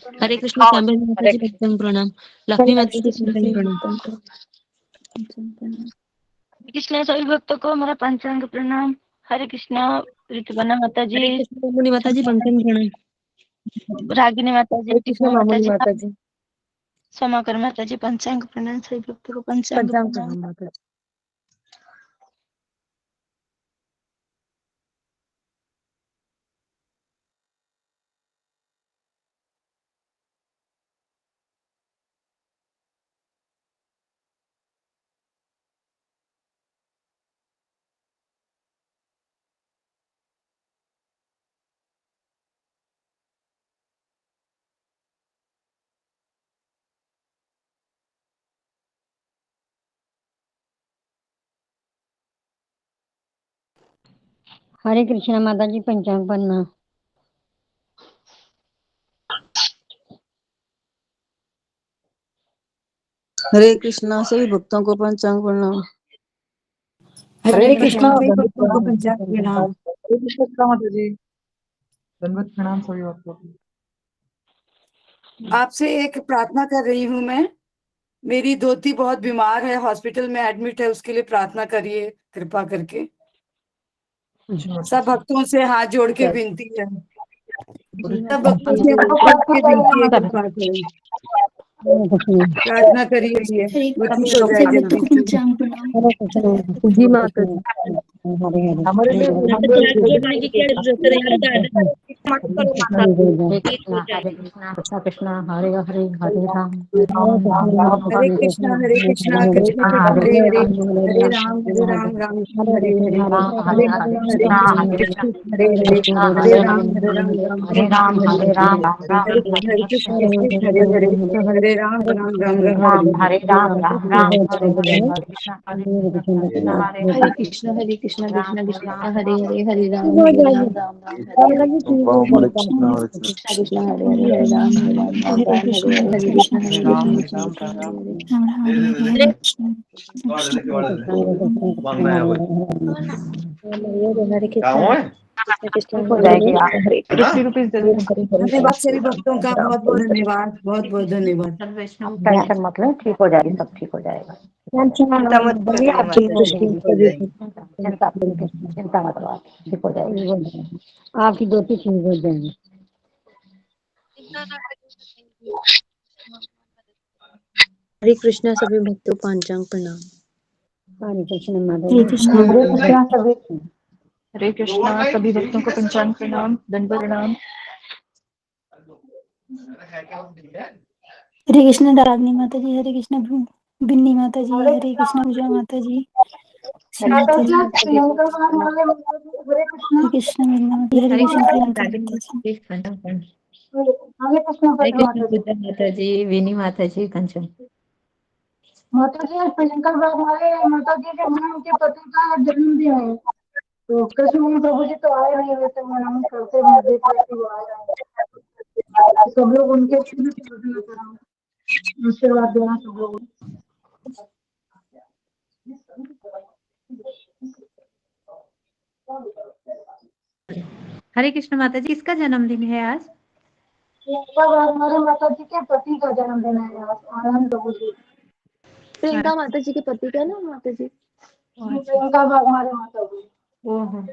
हरे कृष्ण श्यामल माता जी पंचांग प्रणाम। लक्ष्मी माता जी पंचांग प्रणाम। कृष्ण सभी भक्तों को हमारा पंचांग प्रणाम। हरे कृष्णा ऋतुपर्णा माता जी, हरे कृष्ण मामुनी माता जी पंचांग प्रणाम। रागिनी माता जी, कृष्ण मामुनी माता जी, सोमाकर माता जी पंचांग प्रणाम। सभी भक्तों को पंचांग प्रणाम। माता जी। हरे कृष्ण माता जी पंचांग प्रणाम। हरे कृष्णा सभी भक्तों को पंचांग प्रणाम। हरे कृष्णा सभी भक्तों को पंचांग प्रणाम। हरे कृष्ण माता जी, दंडवत प्रणाम सभी भक्तों को। आपसे एक प्रार्थना कर रही हूँ मैं। मेरी धोती बहुत बीमार है, हॉस्पिटल में एडमिट है, उसके लिए प्रार्थना करिए कृपा करके। सब भक्तों से हाथ जोड़ के विनती है, सब भक्तों से हाथ जोड़ के विनती है, कृपा करें, प्रार्थना करिए, वो ठीक हो जाए जल्दी से। जी माता जी। हमारे लिए माता जी हाथ जोड़ने की क्या जरूरत है यार, दादा मत करो माता हरे ठीक हो कृष्णा जाएगी। कृष्णा कृष्णा हरे हरे हरे राम हरे कृष्णा कृष्ण कृष्ण हरे हरे, हरे राम राम हरे हरे, हरे कृष्णा हरे हरे, हरे राम राम हरे हरे हरे, राम राम राम हरे कृष्ण हरे हरे, हरे राम राम हरे राम हरे। हरे राम राम राम हरे हरे हरे कृष्णा कृष्णा हरे कृष्ण कृष्ण कृष्ण हरे हरे, हरे राम राम राम हरे हरे। हरे कृष्ण कृष्ण हरे हरे, हरे राम राम हरे हरे। हरे कृष्ण कृष्ण कृष्ण हरे हरे, हरे कृष्ण हो हरे जाएगी आप। हरे। 50 रुपीज दे देना। हरे हरे धन्यवाद सभी भक्तों का, बहुत बहुत धन्यवाद, बहुत बहुत धन्यवाद। टेंशन मत लो, ठीक हो जाएगी, सब ठीक हो जाएगा। चिंता मत करिए माता जी, ठीक हो जाएगी। चिंता मत लो, ठीक हो जाएगी। आपकी धोती ठीक हो जाएगी। हरे कृष्णा सभी भक्तों को पंचांग प्रणाम। हरे कृष्ण माता हरे जी। कृष्ण हरे कृष्णा सभी हरे कृष्णा सभी भक्तों को पंचांग प्रणाम, दंडवत प्रणाम। हरे कृष्ण रागिनी माता जी, हरे कृष्ण बिन्नी माता जी, हरे कृष्ण पूजा माता जी, श्रीमती जी, हरे कृष्ण मीना माता जी, हरे कृष्ण प्रियंका माता जी। हरे कृष्ण पूजा माता जी, विनी माता जी, कंचन माता जी प्रियंका हमारे माता जी के उनके पति का जन्मदिन है, तो कृष्ण मोहन प्रभु जी तो आए नहीं, वैसे मनाम करते हैं, देख रहे थे वो आए हैं, सब लोग उनके आशीर्वाद देना सब लोग। हरे कृष्ण माता जी, किसका जन्मदिन है आज? हमारे माता जी के पति का जन्मदिन है आज, आनंद प्रभु जी। प्रियंका माता जी के पति का ना माता जी, प्रियंका हमारे माता जी। ओहो,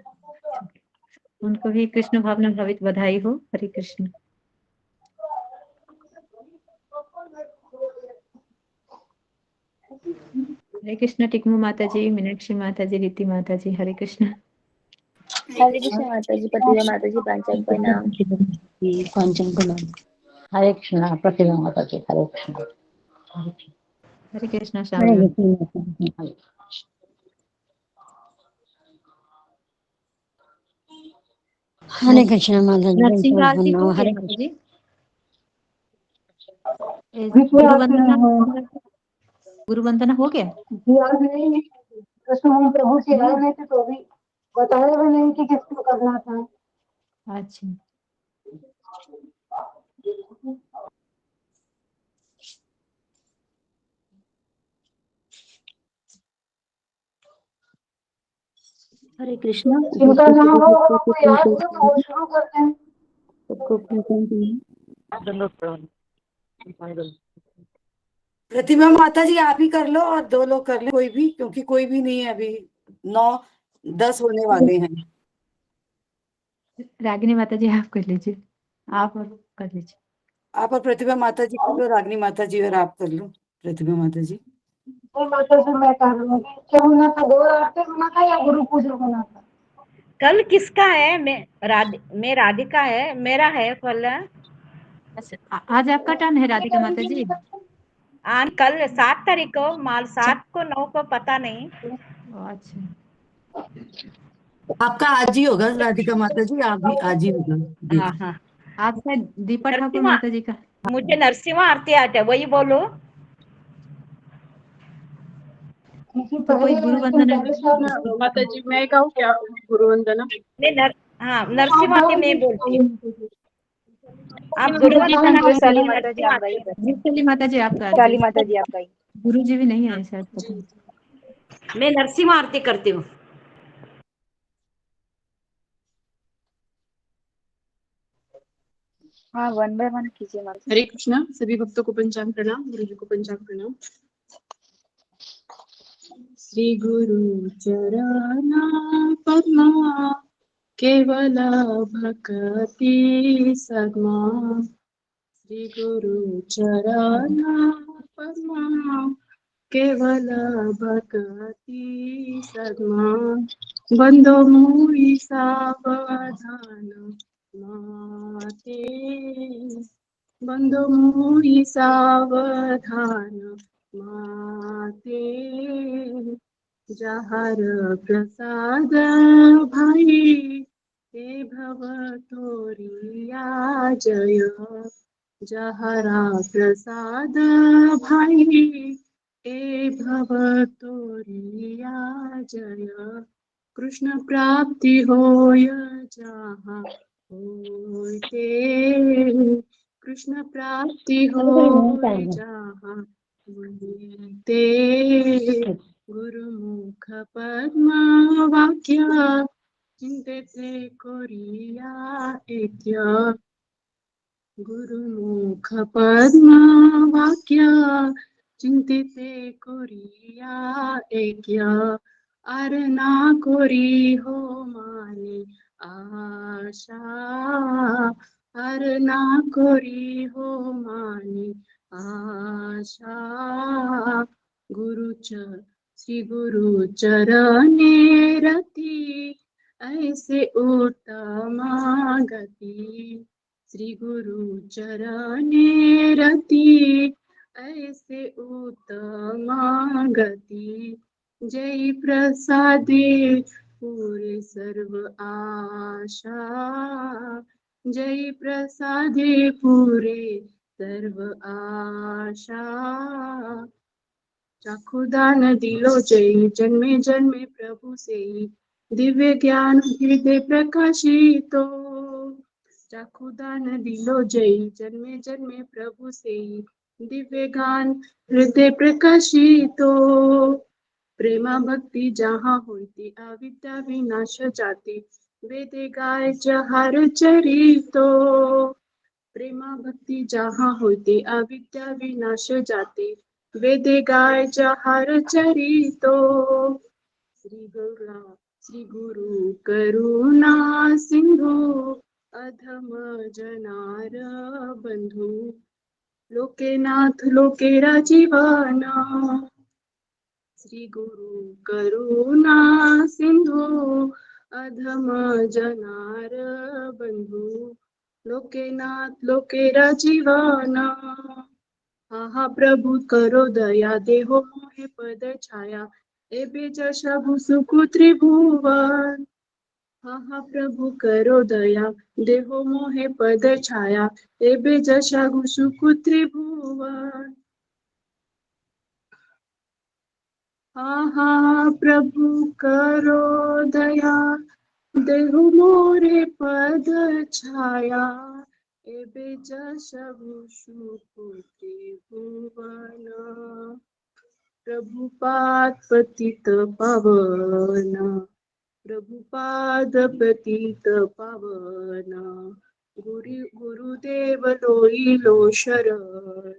उनको भी कृष्ण भावना भावित बधाई हो। हरे कृष्ण। हरे कृष्ण टिकमू माता जी, मीनाक्षी माता जी, रीति माता जी, हरे कृष्ण। हरे कृष्ण माता जी, प्रतिभा माता जी पंचांग प्रणाम। पंचांग प्रणाम। हरे कृष्ण प्रतिभा माता जी, हरे कृष्ण। हरे कृष्ण श्याम। हरे कृष्ण माता जी नरसिंह पंचांग आरती हो प्रणाम। गया हरे माता जी? गुरु विजयादशमी वंदना, गुरु वंदना हो गया? याद नहीं, कृष्ण मोहन प्रभु जी आए नहीं थे तो भी बताया भी नहीं कि किसको करना था। अच्छा, हरे कृष्णा जिनका नाम हो वो याद हो वो शुरू करते हैं। सबको पंचांग प्रणाम। प्रतिभा माता जी आप ही कर लो और 2 लोग कर ले, कोई भी, क्योंकि कोई भी नहीं है अभी, 9-10 होने वाले हैं। रागिनी माता जी आप कर लीजिए, आप और कर लीजिए। आप और प्रतिभा माता जी कर लो, रागिनी माता जी और आप कर लो, प्रतिभा माता जी। वो माता से मैं कर लूंगी। क्या होना था, 2 आरती होना था या गुरु पूजन होना था? कल किसका है? मैं राधिका है, मेरा है कल। आज आपका टर्न है राधिका माता जी। कल 7 तारीख को, माल 7 को 9 को पता नहीं। अच्छा, आपका आज ही होगा राधिका माता जी, आप भी आज ही होगा। हाँ हाँ, आज शायद दीपा ठाकुर नरसिम्हा, माता जी का। मुझे नरसिम्हा आरती आता है, वही बोलो। तो कोई गुरु वंदना माता जी मैं कहूँ क्या गुरु वंदना? हाँ, नरसिम्हा आरती मैं बोलती हूँ। आप गुरु वंदना हाँ, कर काली लो, माता जी नरसिम्हा आप आरती गाइए। काली माता जी आप कर काली दीजिए। माता जी आप गाइए। गुरु जी भी नहीं है शायद, पता नहीं। मैं नरसिम्हा आरती करती हूँ। हाँ, 1 बाय 1 कीजिए माता जी। हरे कृष्णा, सभी भक्तों को पंचांग प्रणाम, गुरु जी को पंचांग प्रणाम। श्री गुरु चरणा पद्मा केवल भक्ति सद्मा, श्री गुरु चरणा पद्मा केवल भक्ति सद्मा, बंदो मुई सावधान माते, बंदो मुई सावधान माते, जहर प्रसाद भाई हे भव तोरिया जय, जहरा प्रसाद भाई ए भव तोरिया जय, कृष्ण प्राप्ति होय जहाँ होते, कृष्ण प्राप्ति होय जहाँ होते, गुरुमुख पद्म वाक्य चिंतिते कोरिया एत्य, गुरुमुख पद्म वाक्य चिंतिते कोरिया एत्य, अरना कोरी हो माने आशा, अरना कोरी हो माने आशा, श्री गुरु चरणे रति ऐसे उत्तम गति, श्री गुरु चरणे रति ऐसे उत्तम गति, जय प्रसादे पूरे सर्व आशा, जय प्रसादे पूरे सर्व आशा, चक्षुदान दिलो जय जन्मे जन्मे प्रभु से, दिव्य ज्ञान हृदय प्रकाशितो, चक्षुदान दिलो जय जन्मे जन्मे प्रभु से, दिव्य ज्ञान हृदय प्रकाशितो, प्रेमा भक्ति जहाँ होती अविद्या विनाश जाती, वेदे गाय जहार चरितो, प्रेमा भक्ति जहाँ होती अविद्या विनाश जाती, वेदे गाय जहार चरितो, श्री गुरु करुणा सिंधु अधम जनार बंधु, लोकेनाथ लोकेरा जीवना, श्री गुरु करुणा सिंधु अधम जनार बंधु, लोकेनाथ लोकेरा जीवना, हा प्रभु करो दया देहो मोहे पद छाया, एबे जशबु सुखु त्रिभुवन, हा प्रभु करो दया देहो मोहे पद छाया, एबे जशबु सुखु त्रिभुवन, हा प्रभु करो दया देहु मोरे पद छाया, एबे जशबु सुखु त्रिभुवन, प्रभुपाद पतित पावन, प्रभुपाद पतित पावन, गुरुदेव लोईलो शरण,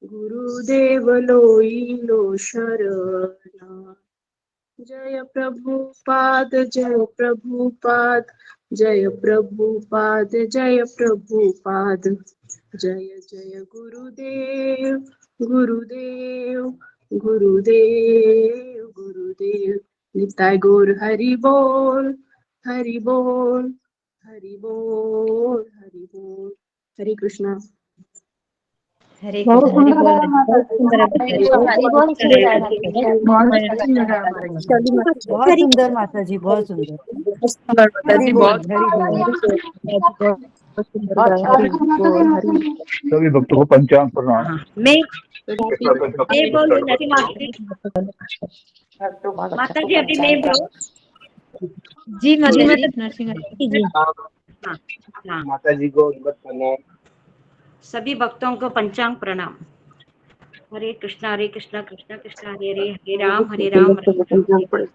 गुरुदेव लोईलो शरण। जय प्रभुपाद जय प्रभुपाद, जय प्रभुपाद जय प्रभुपाद, जय जय गुरुदेव गुरुदेव गुरुदेव गुरुदेव। निताय गौर हरि बोल हरि बोल हरि बोल हरि बोल। हरे कृष्णा। हरे बहुत कृष्ण। सुंदर लगा माता जी, बहुत सुंदर लगा। बहुत अच्छी लगा माता जी। बहुत सुंदर माता जी, बहुत सुंदर। हरि बोल हरि बोल। बहुत सुंदर गाया। और हरि माता जी बोल हरि। सभी भक्तों को पंचांग प्रणाम। हाँ, मैं बोलूँ नरसी माता जी। बहुत अच्छा माता जी अभी मैं बोलूँ। जी माता जी जी नरसिंह जी हाँ हाँ, माता जी को प्रणाम। सभी भक्तों को पंचांग प्रणाम। हरे कृष्णा कृष्णा कृष्णा हरे हरे, हरे राम राम राम हरे।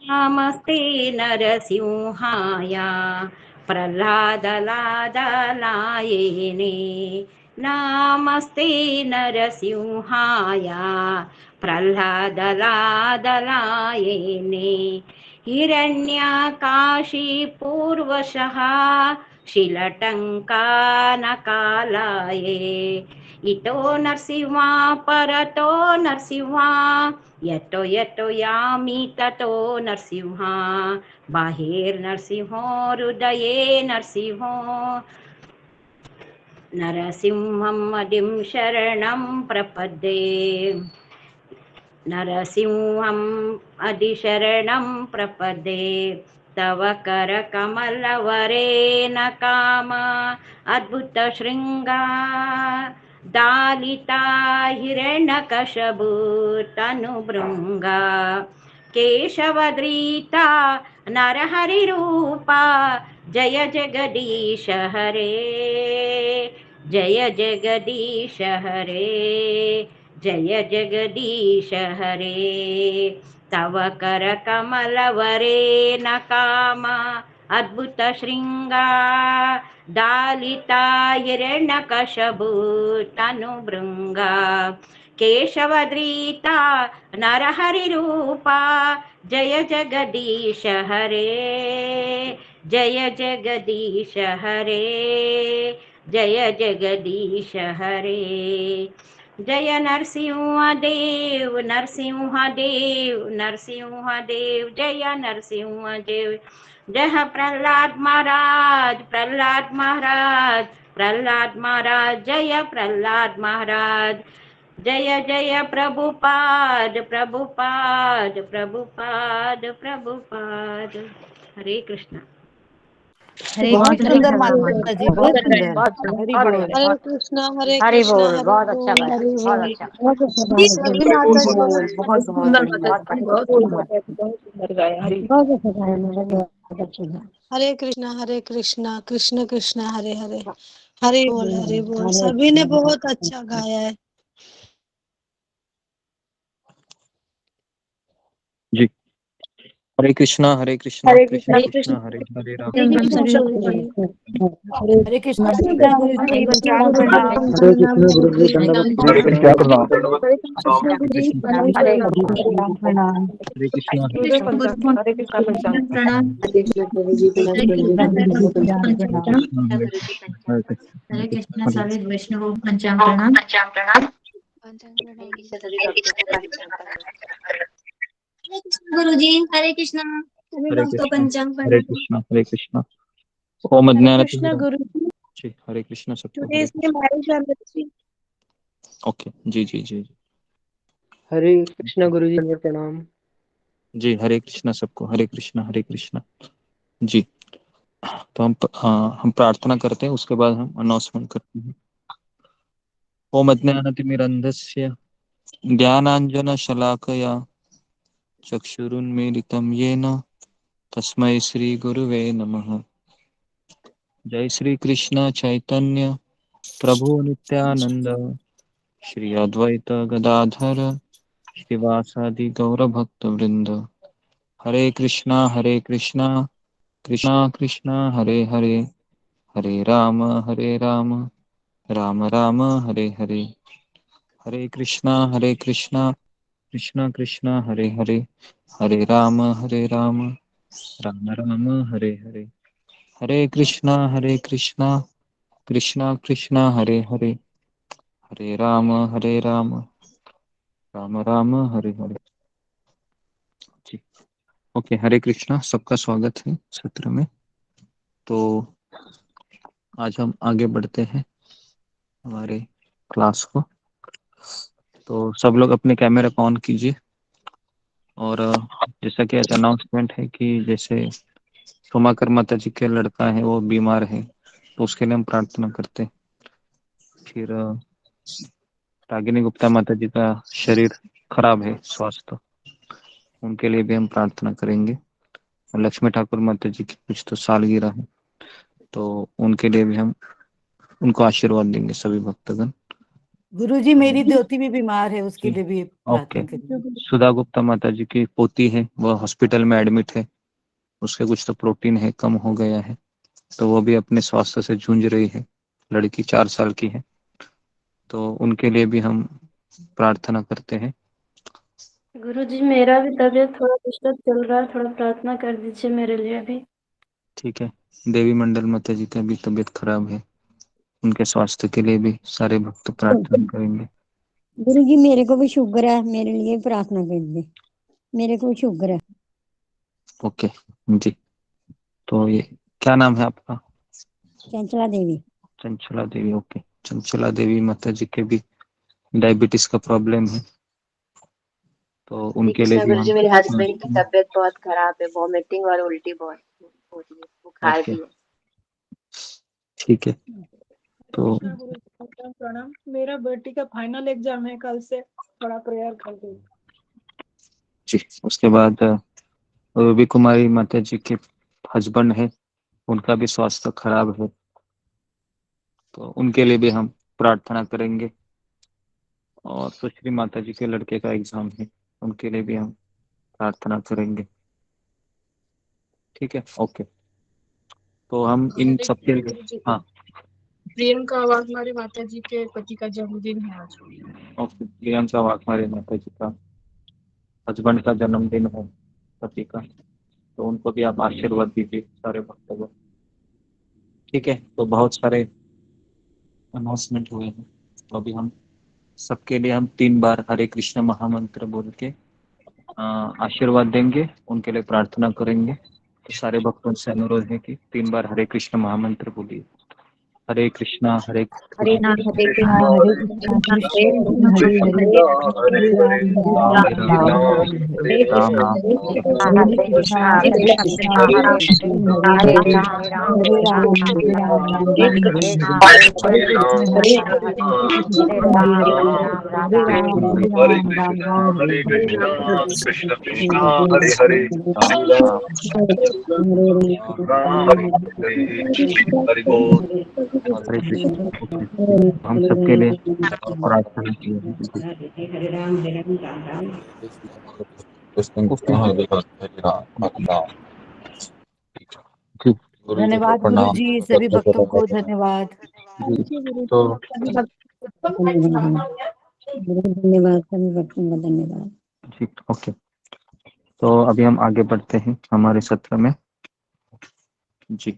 नमस्ते नरसिंहाय प्रह्लादलादलायिने, नमस्ते नरसिंहाय प्रह्लादलादलायिने। हिरण्यकाशीपूर्वशः शीलटङ्कानकालाये, इतो नरसिंहा परतो नरसिंहा, यतो यतो यामि ततो नरसिंहा, बाहिर्नरसिंहो हृदये नरसिंहो। नरसिंहं मदिं शरणं प्रपद्ये, नरसिंहम् अधिशरणं प्रपद्ये। तव करकमलवरेण काम अद्भुतशृङ्गा, दालिता हिरण्यकशबुतनुभृङ्गा, केशवधृता नरहरिरूपा, जय जगदीश हरे, जय जगदीश हरे, जय जगदीश हरे। तव करकमलवरेण काम अद्भुतशृङ्गा, दालिता हिरण्यकशबुतनुभृङ्गा, केशवधृता नरहरिरूपा, जय जगदीश हरे, जय जगदीश हरे, जय जगदीश हरे। जय नरसिंहदेव नरसिंहदेव नरसिंहदेव, जय नरसिंहदेव। जय प्रहलाद महाराज प्रहलाद महाराज प्रहलाद महाराज, जय प्रहलाद महाराज। जय जय प्रभुपाद प्रभुपाद प्रभुपाद प्रभुपाद। हरे कृष्ण। हरे बहुत कृष्ण सुंदर राधा माता जी, बहुत सुंदर। हरि बोल। हरे कृष्णा हरि बोल। हरे बहुत अच्छा बोल गाया, हरे बहुत बोल। अच्छा। बहुत अच्छा जी गाया, सभी माता जी बहुत बहुत बहुत बढ़िया, बहुत बढ़िया, बहुत सुंदर गाया। हरि बहुत अच्छा गाया मेरा, बहुत अच्छा गाया। हरे कृष्णा कृष्ण कृष्ण हरे हरे, हरे बोल। सभी ने बहुत अच्छा गाया है। जी हरे कृष्णा कृष्ण हरे कृष्ण कृष्ण हरे हरे राम हम राम सभी हरे लोग हरे। हरे कृष्णा गुरु जी को हरे पंचांग कृष्ण प्रणाम। हरे कृष्ण गुरु जी दंडवत हरे प्रणाम। कृष्ण प्रणाम। हरे कृष्ण हरे प्रणाम। हरे कृष्णा गुरुदेव पंचांग, हरे कृष्णा पंचांग। प्रणाम। हरे कृष्ण प्रभु जी हरे प्रणाम। कृष्ण हरे प्रणाम। कृष्णा हरे हरे कृष्ण कृष्ण हरे सभी वैष्णव पंचांग प्रणाम। हरे कृष्ण गुरु जी, हरे कृष्णा सभी हरे भक्तों कृष्ण पंचांग हरे प्रणाम। कृष्ण हरे कृष्ण। ओम हरे अज्ञानति कृष्णा गुरु जी, जी हरे कृष्ण सबको। Today Hare is my Krishna. Marriage anniversary. Okay जी जी जी हरे कृष्णा गुरु जी प्रणाम। जी हरे कृष्ण सबको। हरे कृष्ण जी। तो हम प्रार्थना करते हैं, उसके बाद हम अनाउंसमेंट करते हैं। ओम अज्ञानतिमिरन्धस्य ज्ञानाञ्जनशलाकया चक्षुरुन्मीलितं येन तस्मै श्री गुरुवे नमः। जय श्री कृष्ण चैतन्य प्रभु नित्यानंद, श्री अद्वैत गदाधर श्रीवासादि गौर भक्त वृंद। हरे कृष्णा कृष्णा कृष्णा हरे हरे, हरे राम राम राम हरे हरे, हरे कृष्णा कृष्णा कृष्णा हरे हरे, हरे राम राम राम हरे हरे, हरे कृष्णा कृष्णा कृष्णा हरे हरे, हरे राम राम राम हरे हरे। जी ओके, हरे कृष्णा, सबका स्वागत है सत्र में। तो आज हम आगे बढ़ते हैं हमारे क्लास को। तो सब लोग अपने कैमरा को ऑन कीजिए। और जैसा कि आज अनाउंसमेंट है कि जैसे सोमाकर माता जी के लड़का है वो बीमार है, तो उसके लिए हम प्रार्थना करते हैं। फिर रागिनी गुप्ता माता जी का शरीर खराब है, स्वास्थ्य, उनके लिए भी हम प्रार्थना करेंगे। और लक्ष्मी ठाकुर माता जी की कुछ तो सालगिरह है, तो उनके लिए भी हम उनको आशीर्वाद देंगे सभी भक्तगण। गुरुजी मेरी दोती भी बीमार है, उसके लिए भी ओके, प्रार्थना करिए। सुधा गुप्ता माता जी की पोती है, वह हॉस्पिटल में एडमिट है, उसके कुछ तो प्रोटीन है कम हो गया है, तो वो भी अपने स्वास्थ्य से जूझ रही है। लड़की 4 साल की है, तो उनके लिए भी हम प्रार्थना करते हैं। गुरुजी मेरा भी तबीयत थोड़ा डिस्टर्ब चल रहा है, थोड़ा प्रार्थना कर दीजिए मेरे लिए भी। ठीक है, देवी मंडल माता जी का भी तबीयत खराब है, उनके स्वास्थ्य के लिए भी सारे भक्त प्रार्थना करेंगे। गुरु जी मेरे को भी शुगर है, मेरे लिए प्रार्थना कर दे, मेरे को शुगर है। ओके जी, तो ये क्या नाम है आपका? चंचला देवी। चंचला देवी, ओके। चंचला देवी माता जी के भी डायबिटीज का प्रॉब्लम है, तो हरे उनके लिए कृष्णा भी गुरु जी, हम मेरे हस्बैंड की तबीयत बहुत खराब है, वॉमिटिंग और उल्टी बहुत हो रही है, बुखार ओके भी है। ठीक है। तो कृष्णा गुरु जी का प्रणाम। मेरा बेटी का फाइनल एग्जाम है कल से, थोड़ा प्रेयर कर दो। जी, उसके बाद रूबी कुमारी माता जी के हस्बैंड है, उनका भी स्वास्थ्य खराब है, तो उनके लिए भी हम प्रार्थना करेंगे। और सुश्री माता जी के लड़के का एग्जाम है, उनके लिए भी हम प्रार्थना करेंगे। ठीक है, ओके। तो हम इन हरे सबके कृष्णा लिए, गुरु जी, हाँ प्रियंका वाघमारे माता जी के पति का जन्मदिन है आज। ओके, प्रियंका वाघमारे माता जी का हस्बैंड का जन्मदिन है, पति का, तो उनको भी आप आशीर्वाद दीजिए सारे भक्तों को। ठीक है, तो बहुत सारे अनाउंसमेंट हुए हैं, तो अभी हम सबके लिए हम 3 बार हरे कृष्ण महामंत्र बोल के आशीर्वाद देंगे, उनके लिए प्रार्थना करेंगे। तो सारे भक्तों से अनुरोध है कि 3 बार हरे कृष्ण महामंत्र बोलिए। हरे कृष्णा हरे कृष्णा हरे कृष्णा कृष्ण कृष्ण हरे हरे हरे राम राम राम हरे राम राम हरे कृष्णा कृष्ण कृष्ण हरे हरे हरे राम हरे कृष्ण कृष्ण हरे हरे हरे राम हरे हरे कृष्ण कृष्ण हरे हरे, हरे राम राम हरे हरे, हरि बोल। हरे कृष्ण। ओके, हम सबके लिए प्रार्थना किए। हरे राम राम राम। कृष्ण कृष्ण हरे हरे, हरे राम हरे राम। जी गुरु जी को धन्यवाद प्रणाम। गुरुजी, सभी भक्तों को धन्यवाद। जी, थैंक यू गुरु तो जी, सभी भक्तों को धन्यवाद सभी भक्तों का धन्यवाद। जी ओके, तो अभी हम आगे बढ़ते हैं हमारे सत्र में। जी,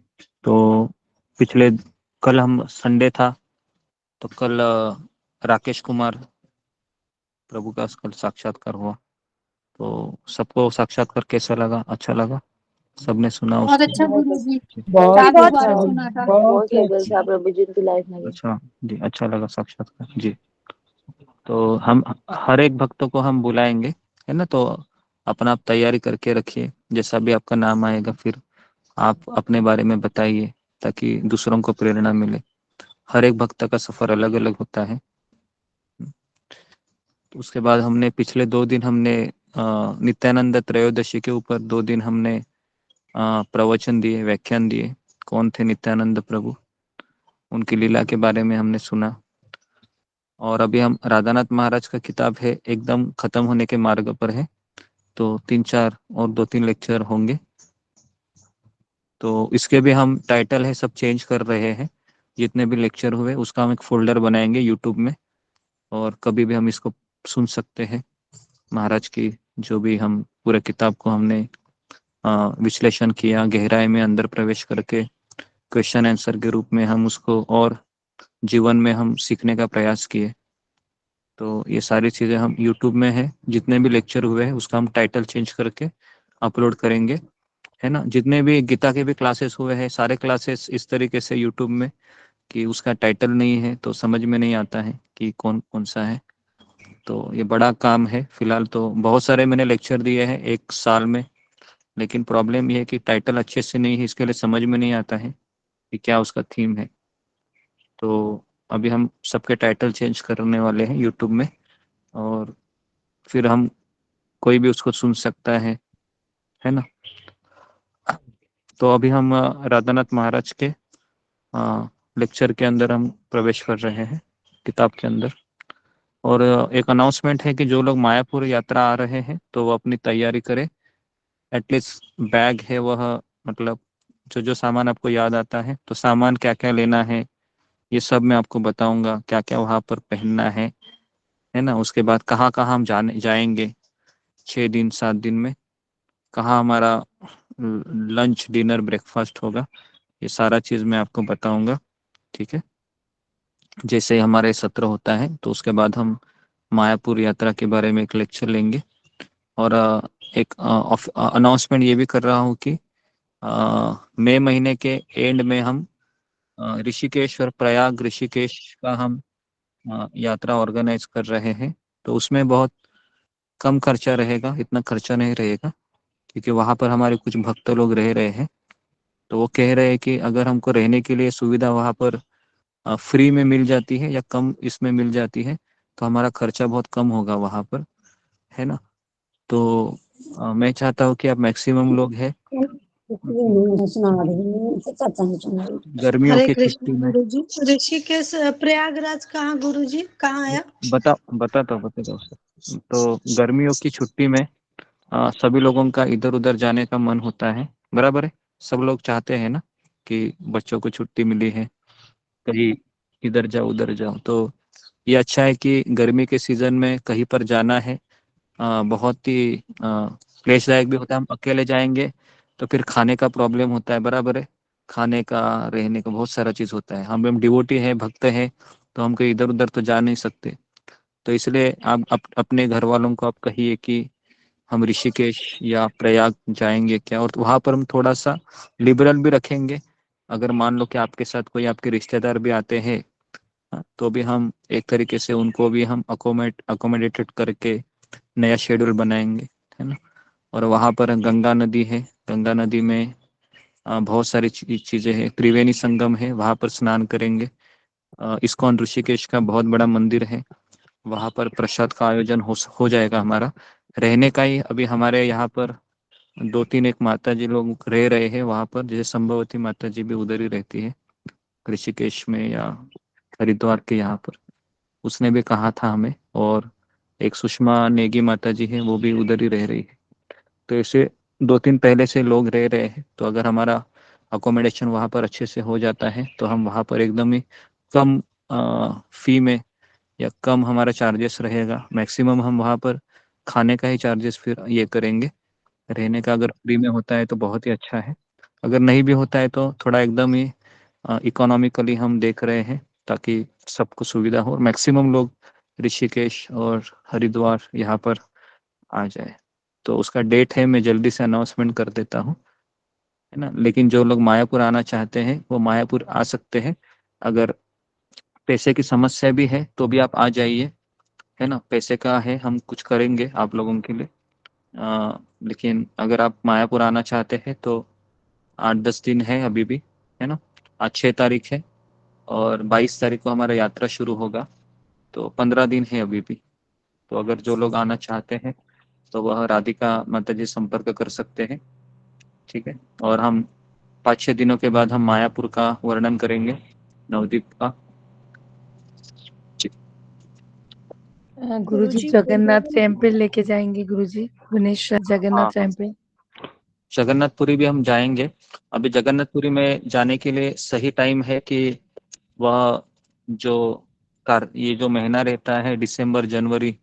तो पिछले कल हम संडे था, तो कल राकेश कुमार प्रभु का कल साक्षात्कार हुआ, तो सबको साक्षात्कार कैसा लगा? अच्छा लगा? सबने सुना बहुत उसको? अच्छा गुरु जी, बहुत काफी बहुत बार अच्छा, सुना था। बहुत बहुत अच्छा। अच्छा प्रभु जी की लाइफ में। अच्छा जी, अच्छा लगा साक्षात्कार जी। तो हम हर एक भक्तों को हम बुलाएंगे, है ना, तो अपना आप तैयारी करके रखिए, जैसा भी आपका नाम आएगा फिर आप अपने बारे में बताइए, ताकि दूसरों को प्रेरणा मिले। हर एक भक्त का सफर अलग अलग होता है। तो उसके बाद हमने पिछले 2 दिन हमने नित्यानंद त्रयोदशी के ऊपर 2 दिन हमने प्रवचन दिए, व्याख्यान दिए। कौन थे नित्यानंद प्रभु, उनकी लीला के बारे में हमने सुना। और अभी हम राधानाथ महाराज का किताब है, एकदम खत्म होने के मार्ग पर है, तो 3-4 और 2-3 लेक्चर होंगे। तो इसके भी हम टाइटल है सब चेंज कर रहे हैं। जितने भी लेक्चर हुए उसका हम एक फोल्डर बनाएंगे यूट्यूब में, और कभी भी हम इसको सुन सकते हैं। महाराज की जो भी हम पूरे किताब को हमने विश्लेषण किया, गहराई में अंदर प्रवेश करके क्वेश्चन आंसर के रूप में हम उसको और जीवन में हम सीखने का प्रयास किए। तो ये सारी चीज़ें हम यूट्यूब में है, जितने भी लेक्चर हुए हैं उसका हम टाइटल चेंज करके अपलोड करेंगे, है ना। जितने भी गीता के भी क्लासेस हुए हैं, सारे क्लासेस इस तरीके से यूट्यूब में कि उसका टाइटल नहीं है तो समझ में नहीं आता है कि कौन कौन सा है। तो ये बड़ा काम है। फिलहाल तो बहुत सारे मैंने लेक्चर दिए हैं एक साल में, लेकिन प्रॉब्लम ये है कि टाइटल अच्छे से नहीं है, इसके लिए समझ में नहीं आता है कि क्या उसका थीम है। तो अभी हम सबके टाइटल चेंज करने वाले हैं यूट्यूब में, और फिर हम कोई भी उसको सुन सकता है ना। तो अभी हम राधानाथ महाराज के लेक्चर के अंदर हम प्रवेश कर रहे हैं किताब के अंदर। और एक अनाउंसमेंट है कि जो लोग मायापुर यात्रा आ रहे हैं तो वो अपनी तैयारी करें। एटलीस्ट बैग है वह, मतलब जो जो सामान आपको याद आता है, तो सामान क्या क्या लेना है ये सब मैं आपको बताऊंगा, क्या क्या वहाँ पर पहनना है ना। उसके बाद कहाँ कहाँ हम जाएंगे 6 दिन 7 दिन में, कहाँ हमारा लंच डिनर ब्रेकफास्ट होगा, ये सारा चीज़ मैं आपको बताऊंगा, ठीक है। जैसे हमारे सत्र होता है तो उसके बाद हम मायापुर यात्रा के बारे में एक लेक्चर लेंगे। और एक अनाउंसमेंट ये भी कर रहा हूँ कि मई महीने के एंड में हम ऋषिकेश और प्रयाग ऋषिकेश का हम यात्रा ऑर्गेनाइज कर रहे हैं। तो उसमें बहुत कम खर्चा रहेगा, इतना खर्चा नहीं रहेगा, क्योंकि वहाँ पर हमारे कुछ भक्त लोग रह रहे हैं। तो वो कह रहे हैं कि अगर हमको रहने के लिए सुविधा वहाँ पर फ्री में मिल जाती है या कम इसमें मिल जाती है तो हमारा खर्चा बहुत कम होगा वहाँ पर, है ना। तो मैं चाहता हूँ कि आप मैक्सिमम लोग हैं गर्मियों हरे की कृष्ण छुट्टी में। गुरु जी। ऋषिकेश प्रयागराज कहाँ गुरु जी, कहाँ आया? बताता हूँ। तो गर्मियों की छुट्टी में सभी लोगों का इधर उधर जाने का मन होता है, बराबर है। सब लोग चाहते हैं ना कि बच्चों को छुट्टी मिली है, कहीं इधर जाओ उधर जाओ। तो ये अच्छा है कि गर्मी के सीजन में कहीं पर जाना है, बहुत ही क्लेशदायक भी होता है। हम अकेले जाएंगे तो फिर खाने का प्रॉब्लम होता है, बराबर है। खाने का, रहने का बहुत सारा चीज़ होता है। हम डिवोटी हैं, भक्त हैं, तो हम कहीं इधर उधर तो जा नहीं सकते। तो इसलिए आप अपने घर वालों को आप कहिए कि हम ऋषिकेश या प्रयाग जाएंगे क्या, और वहाँ पर हम थोड़ा सा लिबरल भी रखेंगे। अगर मान लो कि आपके साथ कोई आपके रिश्तेदार भी आते हैं, तो भी हम एक तरीके से उनको भी हम अकोमोडेटेड करके नया शेड्यूल बनाएंगे, है ना। और वहाँ पर गंगा नदी है, गंगा नदी में बहुत सारी चीज़ें हैं। त्रिवेणी संगम है, वहाँ पर स्नान करेंगे। इस्कॉन ऋषिकेश का बहुत बड़ा मंदिर है, वहाँ पर प्रसाद का आयोजन हो जाएगा हमारा। रहने का ही अभी हमारे यहाँ पर 2-3 एक माता जी लोग रह रहे हैं वहाँ पर, जैसे संभवती माता जी भी उधर ही रहती है ऋषिकेश में या हरिद्वार के यहाँ पर। उसने भी कहा था हमें। और एक सुषमा नेगी माता जी है, वो भी उधर ही रह रही है। तो ऐसे 2-3 पहले से लोग रह रहे हैं। तो अगर हमारा अकोमोडेशन वहाँ पर अच्छे से हो जाता है तो हम वहाँ पर एकदम ही कम फी में या कम हमारा चार्जेस रहेगा। मैक्सिमम हम वहाँ पर खाने का ही चार्जेस फिर ये करेंगे। रहने का अगर फ्री में होता है तो बहुत ही अच्छा है, अगर नहीं भी होता है तो थोड़ा एकदम ही इकोनॉमिकली हम देख रहे हैं ताकि सबको सुविधा हो और मैक्सिमम लोग ऋषिकेश और हरिद्वार यहाँ पर आ जाए। तो उसका डेट है, मैं जल्दी से अनाउंसमेंट कर देता हूँ, है ना। लेकिन जो लोग मायापुर आना चाहते हैं वो मायापुर आ सकते हैं। अगर पैसे की समस्या भी है तो भी आप आ जाइए, है ना। पैसे का है, हम कुछ करेंगे आप लोगों के लिए। लेकिन अगर आप मायापुर आना चाहते हैं तो 8-10 दिन है अभी भी, है ना। आज 6 तारीख है और 22 तारीख को हमारा यात्रा शुरू होगा, तो 15 दिन है अभी भी। तो अगर जो लोग आना चाहते हैं तो वह राधिका माता जी संपर्क कर सकते हैं, ठीक है। और हम 5-6 दिनों के बाद हम मायापुर का वर्णन करेंगे, नवद्वीप का। गुरुजी जगन्नाथ टेम्पल लेके जाएंगे गुरुजी, भुवनेश्वर जगन्नाथ टेम्पल। जगन्नाथपुरी भी हम जाएंगे। अभी जगन्नाथपुरी में जाने के लिए सही टाइम है कि वह जो ये जो महीना रहता है दिसंबर जनवरी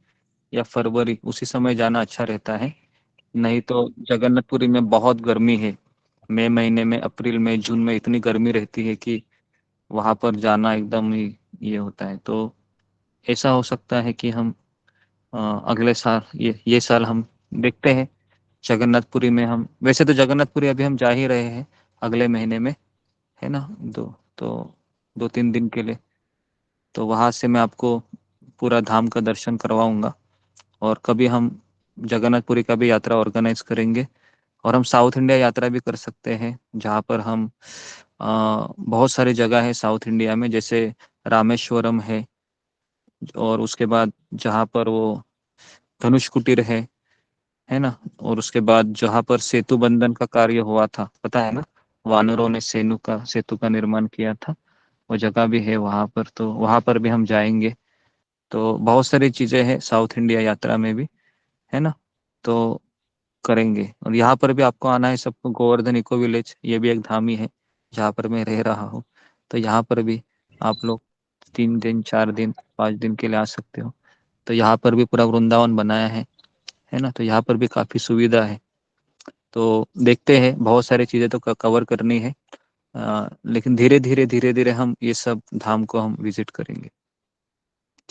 या फरवरी, उसी समय जाना अच्छा रहता है। नहीं तो जगन्नाथपुरी में बहुत गर्मी है। मई महीने में, अप्रैल में, जून में इतनी गर्मी रहती है कि वहां पर जाना एकदम ही ये होता है। तो ऐसा हो सकता है कि हम अगले साल, ये साल हम देखते हैं जगन्नाथपुरी में। हम वैसे तो जगन्नाथपुरी अभी हम जा ही रहे हैं अगले महीने में, है ना, तो 2-3 दिन के लिए। तो वहां से मैं आपको पूरा धाम का दर्शन करवाऊंगा। और कभी हम जगन्नाथपुरी का भी यात्रा ऑर्गेनाइज करेंगे। और हम साउथ इंडिया यात्रा भी कर सकते हैं, जहाँ पर हम बहुत सारी जगह है साउथ इंडिया में, जैसे रामेश्वरम है, और उसके बाद जहाँ पर वो धनुष कुटीर है ना, और उसके बाद जहाँ पर सेतु बंधन का कार्य हुआ था, पता है ना, वानरों ने सेतु का निर्माण किया था, वो जगह भी है वहाँ पर। तो वहाँ पर भी हम जाएंगे। तो बहुत सारी चीजें हैं साउथ इंडिया यात्रा में भी, है ना। तो करेंगे। और यहाँ पर भी आपको आना है सबको, गोवर्धन इको विलेज, ये भी एक धाम ही है जहाँ पर मैं रह रहा हूँ। तो यहाँ पर भी आप लोग 3 दिन, 4 दिन, 5 दिन के लिए आ सकते हो। तो यहाँ पर भी पूरा वृंदावन बनाया है ना। तो यहाँ पर भी काफी सुविधा है। तो देखते हैं, बहुत सारी चीजें तो कवर करनी है। लेकिन धीरे धीरे हम ये सब धाम को हम विजिट करेंगे।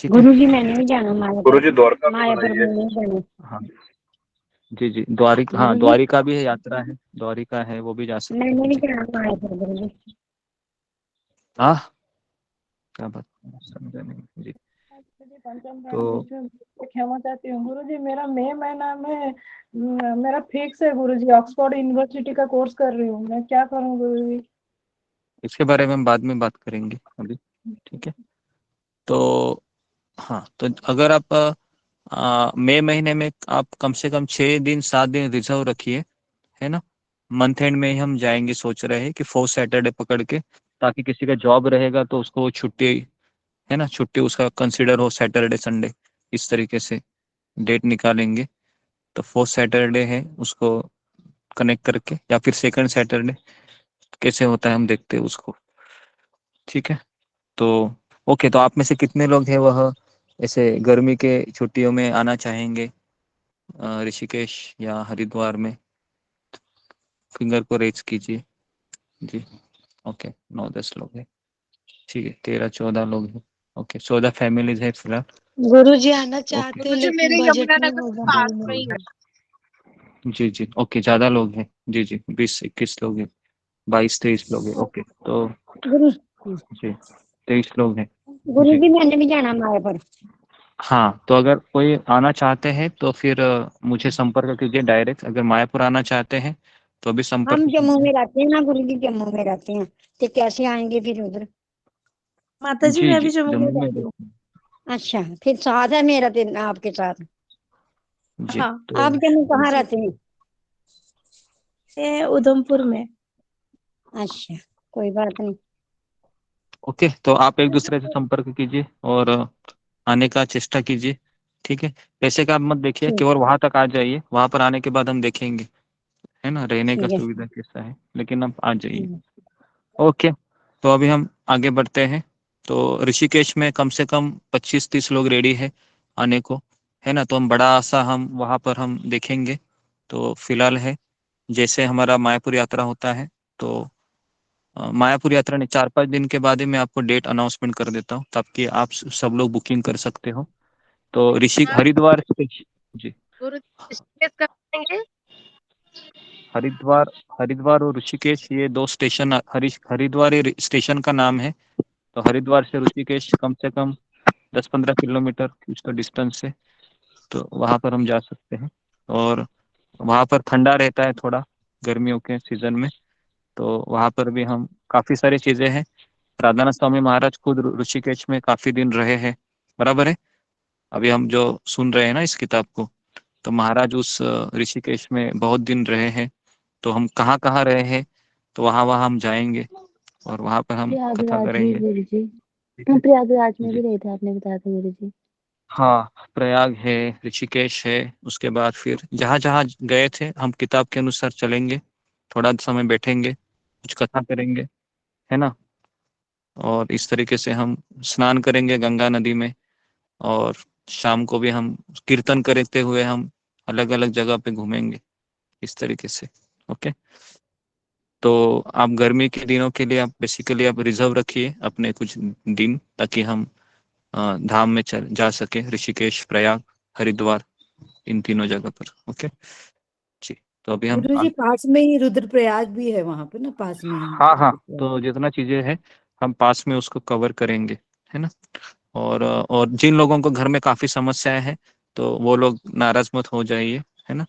ठीक है। गुरु जी मैंने भी जाना गुरु जी द्वारका भी मायापुर बनाइए। में नहीं जाना। हाँ जी जी, द्वारिका, हाँ गुरु जी द्वारिका भी है, यात्रा है, द्वारिका है, वो भी जा सकते मैंने हैं भी जी। जाना मायापुर गुरु जी। हाँ, क्या बात, समझा नहीं जी। पंचम तो प्राण बीच में क्षमा चाहती हूँ गुरु जी। मेरा मई महीना में मेरा फिक्स है गुरु जी, ऑक्सफोर्ड यूनिवर्सिटी का कोर्स कर रही हूँ, मैं क्या करूँ गुरु जी? इसके बारे में हम बाद में बात करेंगे अभी। ठीक है। तो हाँ, तो अगर आप मई महीने में आप कम से कम 6 दिन 7 दिन रिजर्व रखिए, है ना। मंथ एंड में ही हम जाएंगे, सोच रहे हैं कि 4 सैटरडे पकड़ के, ताकि किसी का जॉब रहेगा तो उसको छुट्टी, है ना, छुट्टी उसका कंसिडर हो सैटरडे संडे, इस तरीके से डेट निकालेंगे। तो 4 सैटरडे है, उसको कनेक्ट करके, या फिर सेकंड सैटरडे, कैसे होता है हम देखते हैं उसको। ठीक है। तो ओके, तो आप में से कितने लोग हैं वह ऐसे गर्मी के छुट्टियों में आना चाहेंगे ऋषिकेश या हरिद्वार में? फिंगर को रेज कीजिए जी। ओके, 9-10 लोग हैं। ठीक है, 13-14 लोग हैं। ओके, 14 फैमिलीज है फिलहाल। गुरु जी आना ओके चाहते हैं गुरुजी लेकिन मेरे बजट नहीं यमुनानगर के होगा पास गुरु में ही जी। है। जी जी, ओके, ज्यादा लोग हैं जी जी, 20-21 लोग हैं, 22-23 लोग हैं। ओके, तो गुरु जी 23 लोग हैं गुरु जी। जी मैंने भी जाना मायापुर। हाँ, तो अगर कोई आना चाहते हैं तो फिर मुझे संपर्क कीजिए डायरेक्ट। अगर मायापुर आना चाहते हैं तो भी संपर्क हम जम्मू कीजिए। में रहते हैं ना गुरु जी, जम्मू में रहते हैं, तो कैसे आएंगे फिर उधर? माता जी जी मैं भी जी, जम्मू में जम्मू में रहती हूँ। रहते अच्छा, फिर साथ है मेरा दिन आपके साथ। हैं जी। हाँ तो आप जम्मू कहाँ जी, रहते हैं? ये उधमपुर में। अच्छा, कोई बात नहीं। ओके, तो आप एक दूसरे से संपर्क कीजिए और आने का चेष्टा कीजिए। ठीक है। पैसे का आप मत देखिए, ठीक केवल वहां तक आ जाइए, वहां पर आने के बाद हम देखेंगे, है ना, रहने का ठीक है। सुविधा कैसा है, लेकिन आप आ जाइए। हम्म, ओके, तो अभी हम आगे बढ़ते हैं। तो ऋषिकेश में कम से कम 25-30 लोग रेडी है आने को, है ना। तो हम बड़ा सा हम वहाँ पर हम देखेंगे। तो फिलहाल है, जैसे हमारा मायापुर यात्रा होता है, तो मायापुर यात्रा ने 4-5 दिन के बाद ही मैं आपको डेट अनाउंसमेंट कर देता हूँ, ताकि आप सब लोग बुकिंग कर सकते हो। तो हरिद्वार जी, गुरु ऋषिकेश कब जाएंगे? हरिद्वार हरिद्वार और ऋषिकेश, ये 2 स्टेशन, हरिद्वार ये स्टेशन का नाम है। तो हरिद्वार से ऋषिकेश कम से कम 10-15 किलोमीटर कुछ तो डिस्टेंस है। तो वहां पर हम जा सकते हैं। और वहां पर ठंडा रहता है थोड़ा गर्मियों के सीजन में। तो वहां पर भी हम काफी सारी चीजें हैं। राधानाथ स्वामी महाराज खुद ऋषिकेश में काफी दिन रहे हैं, बराबर है। अभी हम जो सुन रहे हैं ना इस किताब को, तो महाराज उस ऋषिकेश में बहुत दिन रहे हैं। तो हम कहाँ कहाँ रहे हैं, तो वहां वहां हम जाएंगे और वहां पर हम कथा प्रयागराज भी करेंगे। गुरु जी, ठीक है प्रयागराज में जी। भी रहे थे आपने बताया था गुरु जी। हाँ, प्रयाग है, ऋषिकेश है, उसके बाद फिर जहाँ जहाँ गए थे हम किताब के अनुसार चलेंगे, थोड़ा समय बैठेंगे, कुछ कथा करेंगे, है ना। और इस तरीके से हम स्नान करेंगे गंगा नदी में, और शाम को भी हम कीर्तन करते हुए हम अलग अलग जगह पे घूमेंगे, इस तरीके से। ओके। तो आप गर्मी के दिनों के लिए आप बेसिकली आप रिजर्व रखिए अपने कुछ दिन, ताकि हम धाम में चल जा सके, ऋषिकेश, प्रयाग, हरिद्वार, इन तीनों जगह पर। ओके जी। तो अभी हम गुरु जी पास में ही रुद्रप्रयाग भी है वहां पे ना, पास में ही हाँ हाँ, रुद्रप्रयाग। तो जितना चीजें हैं हम पास में उसको कवर करेंगे, है ना। और जिन लोगों को घर में काफी समस्याएं हैं तो वो लोग नाराज मत हो जाइए, है ना।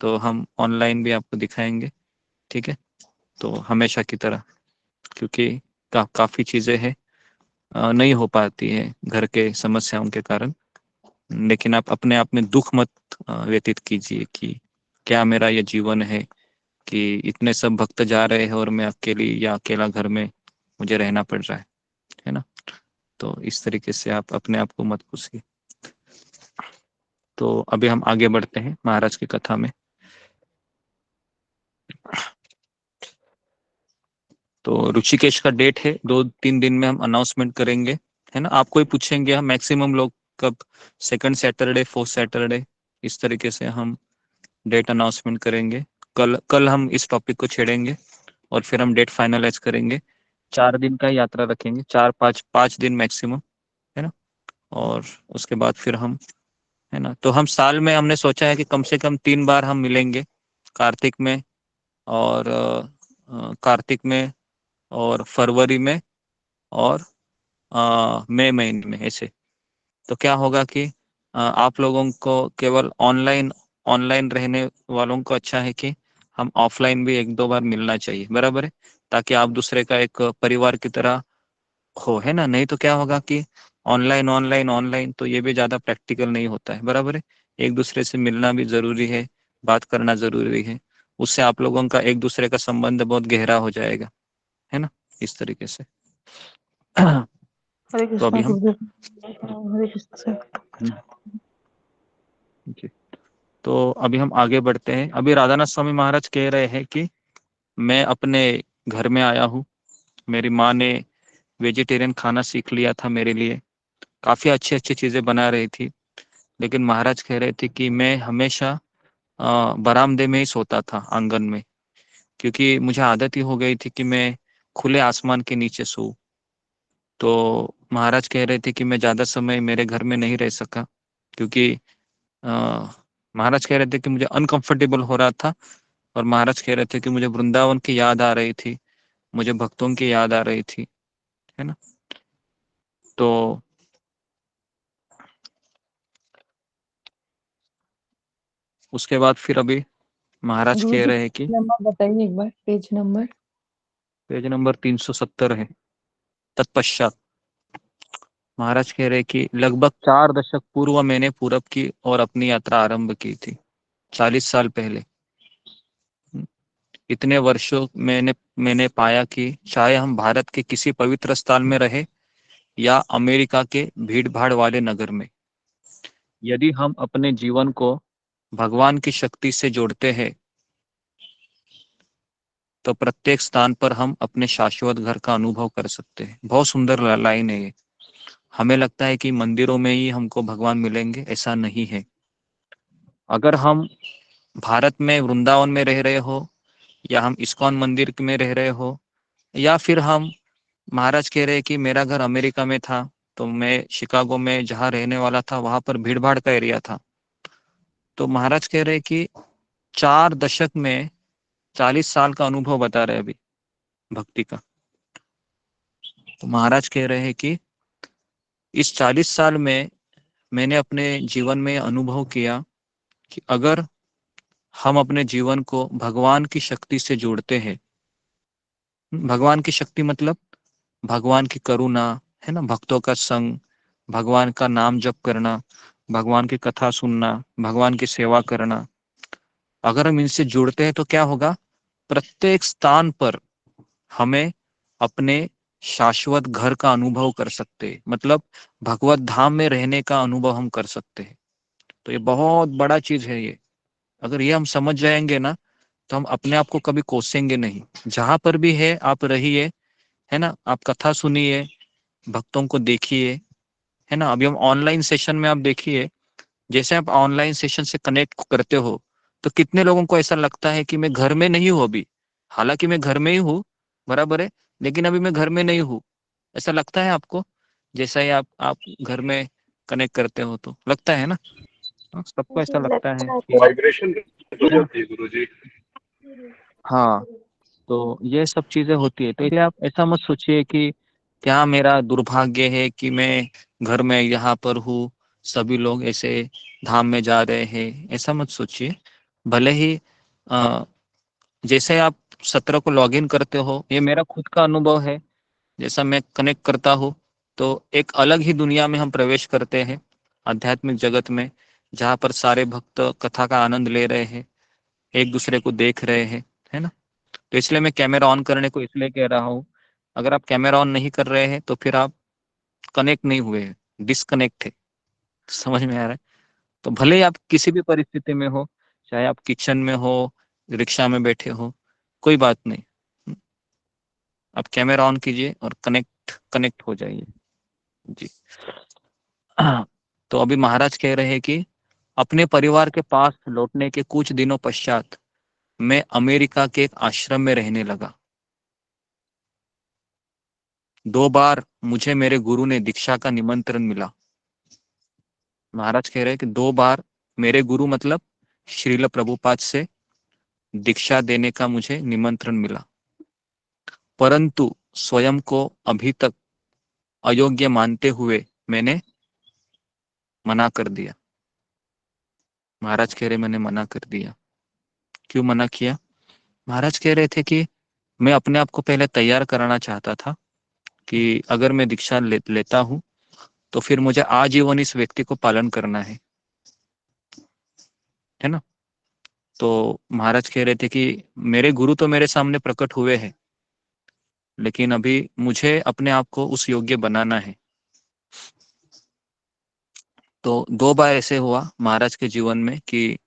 तो हम ऑनलाइन भी आपको दिखाएंगे, ठीक है। तो हमेशा की तरह, क्योंकि काफी चीजें हैं नहीं हो पाती है घर के समस्याओं के कारण। लेकिन आप अपने आप में दुख मत व्यतीत कीजिए कि क्या मेरा ये जीवन है कि इतने सब भक्त जा रहे हैं और मैं अकेली या अकेला घर में मुझे रहना पड़ रहा है ना। तो इस तरीके से आप अपने आप को मत कोसिए। तो अभी हम आगे बढ़ते हैं महाराज की कथा में। तो ऋषिकेश का डेट है, 2-3 दिन में हम अनाउंसमेंट करेंगे, है ना। आपको ही पूछेंगे हम, मैक्सिमम लोग कब, सेकंड सैटरडे, फोर्थ सैटरडे, इस तरीके से हम डेट अनाउंसमेंट करेंगे। कल कल हम इस टॉपिक को छेड़ेंगे और फिर हम डेट फाइनलाइज करेंगे। 4 दिन का यात्रा रखेंगे, 4-5 दिन मैक्सिमम, है ना। और उसके बाद फिर हम, है ना, तो हम साल में हमने सोचा है कि कम से कम 3 बार हम मिलेंगे, कार्तिक में, और कार्तिक में, और फरवरी में, और मई महीने में, ऐसे। तो क्या होगा कि आप लोगों को केवल ऑनलाइन ऑनलाइन रहने वालों को अच्छा है कि हम ऑफलाइन भी 1-2 बार मिलना चाहिए, बराबर है, ताकि आप दूसरे का एक परिवार की तरह हो, है ना। नहीं तो क्या होगा कि ऑनलाइन ऑनलाइन ऑनलाइन तो ये भी ज्यादा प्रैक्टिकल नहीं होता है, बराबर है। एक दूसरे से मिलना भी जरूरी है, बात करना जरूरी है, उससे आप लोगों का एक दूसरे का संबंध बहुत गहरा हो जाएगा, है ना, इस तरीके से। हरे तो अभी कृष्णा हम गुरुदेव, हरे कृष्णा सर। जी, तो अभी हम आगे बढ़ते हैं। अभी राधानाथ स्वामी महाराज कह रहे हैं कि मैं अपने घर में आया हूँ, मेरी माँ ने वेजिटेरियन खाना सीख लिया था मेरे लिए, काफी अच्छी अच्छी चीजें बना रही थी। लेकिन महाराज कह रहे थे कि मैं हमेशा बरामदे में ही सोता था, आंगन में, क्योंकि मुझे आदत ही हो गई थी कि मैं खुले आसमान के नीचे सोऊं। तो महाराज कह रहे थे कि मैं ज्यादा समय मेरे घर में नहीं रह सका, क्योंकि अ, महाराज कह रहे थे कि मुझे अनकंफर्टेबल हो रहा था। और महाराज कह रहे थे कि मुझे वृंदावन की याद आ रही थी, मुझे भक्तों की याद आ रही थी, है ना। तो उसके बाद फिर अभी महाराज गुरु कह जी रहे हैं कि नंबर बताइए एक बार, पेज नंबर। पेज नंबर 370 है। तत्पश्चात महाराज कह रहे हैं कि लगभग 4 दशक पूर्व मैंने पूरब की और अपनी यात्रा आरंभ की थी, 40 साल पहले। इतने वर्षों मैंने मैंने पाया कि चाहे हम भारत के किसी पवित्र स्थान में रहे या अमेरिका के भीड़ भाड़ वाले नगर में, यदि हम अपने जीवन को भगवान की शक्ति से जोड़ते हैं तो प्रत्येक स्थान पर हम अपने शाश्वत घर का अनुभव कर सकते हैं। बहुत सुंदर लाइन है ये। हमें लगता है कि मंदिरों में ही हमको भगवान मिलेंगे, ऐसा नहीं है। अगर हम भारत में वृंदावन में रह रहे हो, या हम इस्कॉन मंदिर में रह रहे हो, या फिर हम, महाराज कह रहे हैं कि मेरा घर अमेरिका में था, तो मैं शिकागो में जहाँ रहने वाला था वहां पर भीड़ भाड़ का एरिया था। तो महाराज कह रहे हैं कि 4 दशक में 40 साल का अनुभव बता रहे हैं अभी भक्ति का। तो महाराज कह रहे हैं कि इस 40 साल में मैंने अपने जीवन में अनुभव किया कि अगर हम अपने जीवन को भगवान की शक्ति से जोड़ते हैं, भगवान की शक्ति मतलब भगवान की करुणा, है ना, भक्तों का संग, भगवान का नाम जप करना, भगवान की कथा सुनना, भगवान की सेवा करना, अगर हम इनसे जुड़ते हैं तो क्या होगा, प्रत्येक स्थान पर हमें अपने शाश्वत घर का अनुभव कर सकते हैं, मतलब भगवत धाम में रहने का अनुभव हम कर सकते हैं। तो ये बहुत बड़ा चीज है ये। अगर ये हम समझ जाएंगे ना तो हम अपने आप को कभी कोसेंगे नहीं। जहां पर भी है आप रहिए, है ना, आप कथा सुनिए, भक्तों को देखिए, है ना। अभी हम ऑनलाइन सेशन में आप देखिए, जैसे आप ऑनलाइन सेशन से कनेक्ट करते हो तो कितने लोगों को ऐसा लगता है कि मैं घर में नहीं हूँ अभी, हालांकि मैं घर में ही हूँ, बराबर है, लेकिन अभी मैं घर में नहीं हूँ। ऐसा लगता है आपको? जैसा ही आप घर में कनेक्ट करते हो तो लगता है ना। हाँ, सबको ऐसा लगता है कि वाइब्रेशन हो जाती है गुरुजी। हाँ, तो ये सब चीजें होती है। तो इसलिए आप ऐसा मत सोचिए कि क्या मेरा दुर्भाग्य है कि मैं घर में यहाँ पर हूँ, सभी लोग ऐसे धाम में जा रहे हैं, ऐसा मत सोचिए। भले ही जैसे आप सत्र को लॉगिन करते हो, ये मेरा खुद का अनुभव है, जैसा मैं कनेक्ट करता हूँ तो एक अलग ही दुनिया में हम प्रवेश करते हैं, आध्यात्मिक जगत में, जहाँ पर सारे भक्त कथा का आनंद ले रहे हैं, एक दूसरे को देख रहे हैं, है ना। तो इसलिए मैं कैमरा ऑन करने को इसलिए कह रहा हूँ। अगर आप कैमरा ऑन नहीं कर रहे हैं तो फिर आप कनेक्ट नहीं हुए हैं, डिस्कनेक्ट है। समझ में आ रहा है? तो भले ही आप किसी भी परिस्थिति में हो, चाहे आप किचन में हो, रिक्शा में बैठे हो, कोई बात नहीं, आप कैमरा ऑन कीजिए और कनेक्ट कनेक्ट हो जाइए। जी। तो अभी महाराज कह रहे हैं कि अपने परिवार के पास लौटने के कुछ दिनों पश्चात मैं अमेरिका के एक आश्रम में रहने लगा। 2 बार मुझे मेरे गुरु ने दीक्षा का निमंत्रण मिला। महाराज कह रहे हैं कि 2 बार मेरे गुरु मतलब श्रील प्रभुपाद से दीक्षा देने का मुझे निमंत्रण मिला, परंतु स्वयं को अभी तक अयोग्य मानते हुए मैंने मना कर दिया। महाराज कह रहे मैंने मना कर दिया। क्यों मना किया? महाराज कह रहे थे कि मैं अपने आप को पहले तैयार कराना चाहता था कि अगर मैं दीक्षा लेता हूं तो फिर मुझे आजीवन इस व्यक्ति को पालन करना है ना। तो महाराज कह रहे थे कि मेरे गुरु तो मेरे सामने प्रकट हुए हैं, लेकिन अभी मुझे अपने आप को उस योग्य बनाना है। तो 2 बार ऐसे हुआ महाराज के जीवन में कि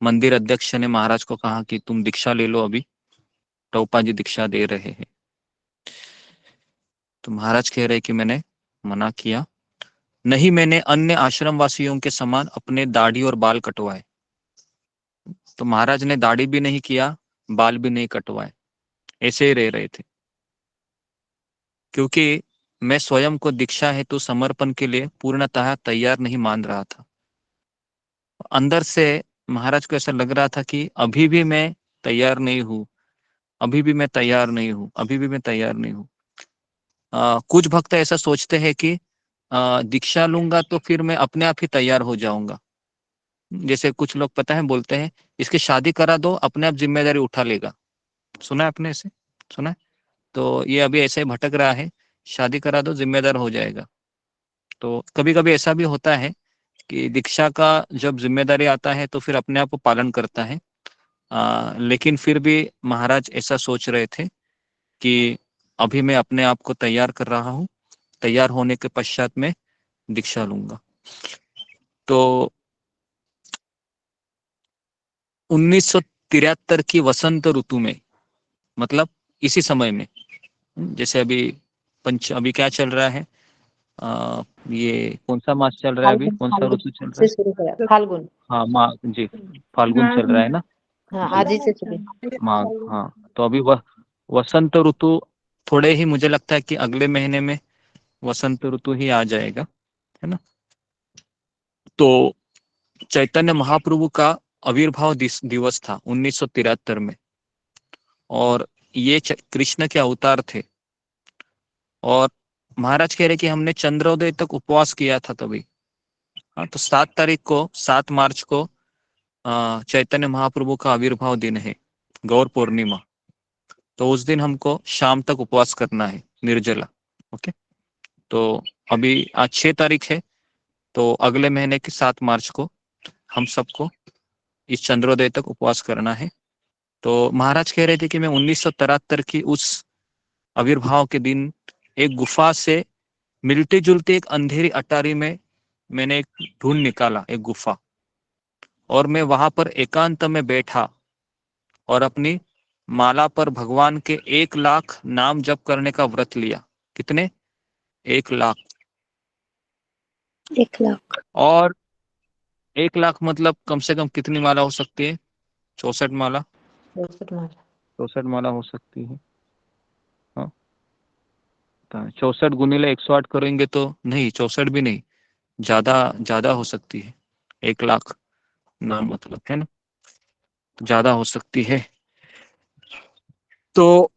मंदिर अध्यक्ष ने महाराज को कहा कि तुम दीक्षा ले लो, अभी टोपा जी दीक्षा दे रहे हैं। तो महाराज कह रहे कि मैंने मना किया। नहीं, मैंने अन्य आश्रम वासियों के समान अपने दाढ़ी और बाल कटवाए। तो महाराज ने दाढ़ी भी नहीं किया, बाल भी नहीं कटवाए, ऐसे ही रह रहे थे, क्योंकि मैं स्वयं को दीक्षा हेतु समर्पण के लिए पूर्णतः तैयार नहीं मान रहा था। अंदर से महाराज को ऐसा लग रहा था कि अभी भी मैं तैयार नहीं हूँ, अभी भी मैं तैयार नहीं हूँ, अभी भी मैं तैयार नहीं हूँ। कुछ भक्त ऐसा सोचते हैं कि दीक्षा लूंगा तो फिर मैं अपने आप ही तैयार हो जाऊंगा। जैसे कुछ लोग पता है बोलते हैं, इसकी शादी करा दो, अपने आप जिम्मेदारी उठा लेगा। सुना है आपने ऐसे? सुना है? तो ये अभी ऐसे ही भटक रहा है, शादी करा दो जिम्मेदार हो जाएगा। तो कभी कभी ऐसा भी होता है कि दीक्षा का जब जिम्मेदारी आता है तो फिर अपने आप को पालन करता है। लेकिन फिर भी महाराज ऐसा सोच रहे थे कि अभी मैं अपने आप को तैयार कर रहा हूँ, तैयार होने के पश्चात में दीक्षा लूंगा। तो 1973 की वसंत ऋतु में, मतलब इसी समय में, जैसे अभी क्या चल रहा है, ये कौन सा मास चल रहा है, अभी कौन सा ऋतु चल रहा से है? शुरू करा, फाल्गुन। हाँ, माघ जी, फाल्गुन चल रहा है ना। हाँ, जी, आज ही से शुरू। माघ। हाँ, तो अभी वह वसंत ऋतु, थोड़े ही मुझे लगता है कि अगले महीने में वसंत ऋतु ही आ जाएगा, है ना। तो चैतन्य महाप्रभु का आविर्भाव दिवस था 1973 में, और ये कृष्ण के अवतार थे। और महाराज कह रहे कि हमने चंद्रोदय तक उपवास किया था तभी। हाँ, तो 7 मार्च को चैतन्य महाप्रभु का आविर्भाव दिन है, गौर पूर्णिमा। तो उस दिन हमको शाम तक उपवास करना है, निर्जला। ओके, तो अभी आज 6 तारीख है, तो अगले महीने की 7 मार्च को हम सबको इस चंद्रोदय तक उपवास करना है। तो महाराज कह रहे थे कि मैं 1973 की उस आविर्भाव के दिन एक गुफा से मिलते जुलते एक अंधेरी अटारी में मैंने एक ढूंढ निकाला, एक गुफा, और मैं वहां पर एकांत में बैठा और अपनी माला पर भगवान के 1,00,000 नाम जप करने का व्रत लिया। कितने? 1,00,000। 1,00,000। और 1,00,000 मतलब कम से कम कितनी माला हो सकती है? 64 माला। 64 माला। 64 माला हो सकती है। हाँ, 64 गुणिले 108 करेंगे तो नहीं, 64 भी नहीं, ज्यादा हो सकती है। 1,00,000 नाम मतलब, है ना, ज्यादा हो सकती है। तो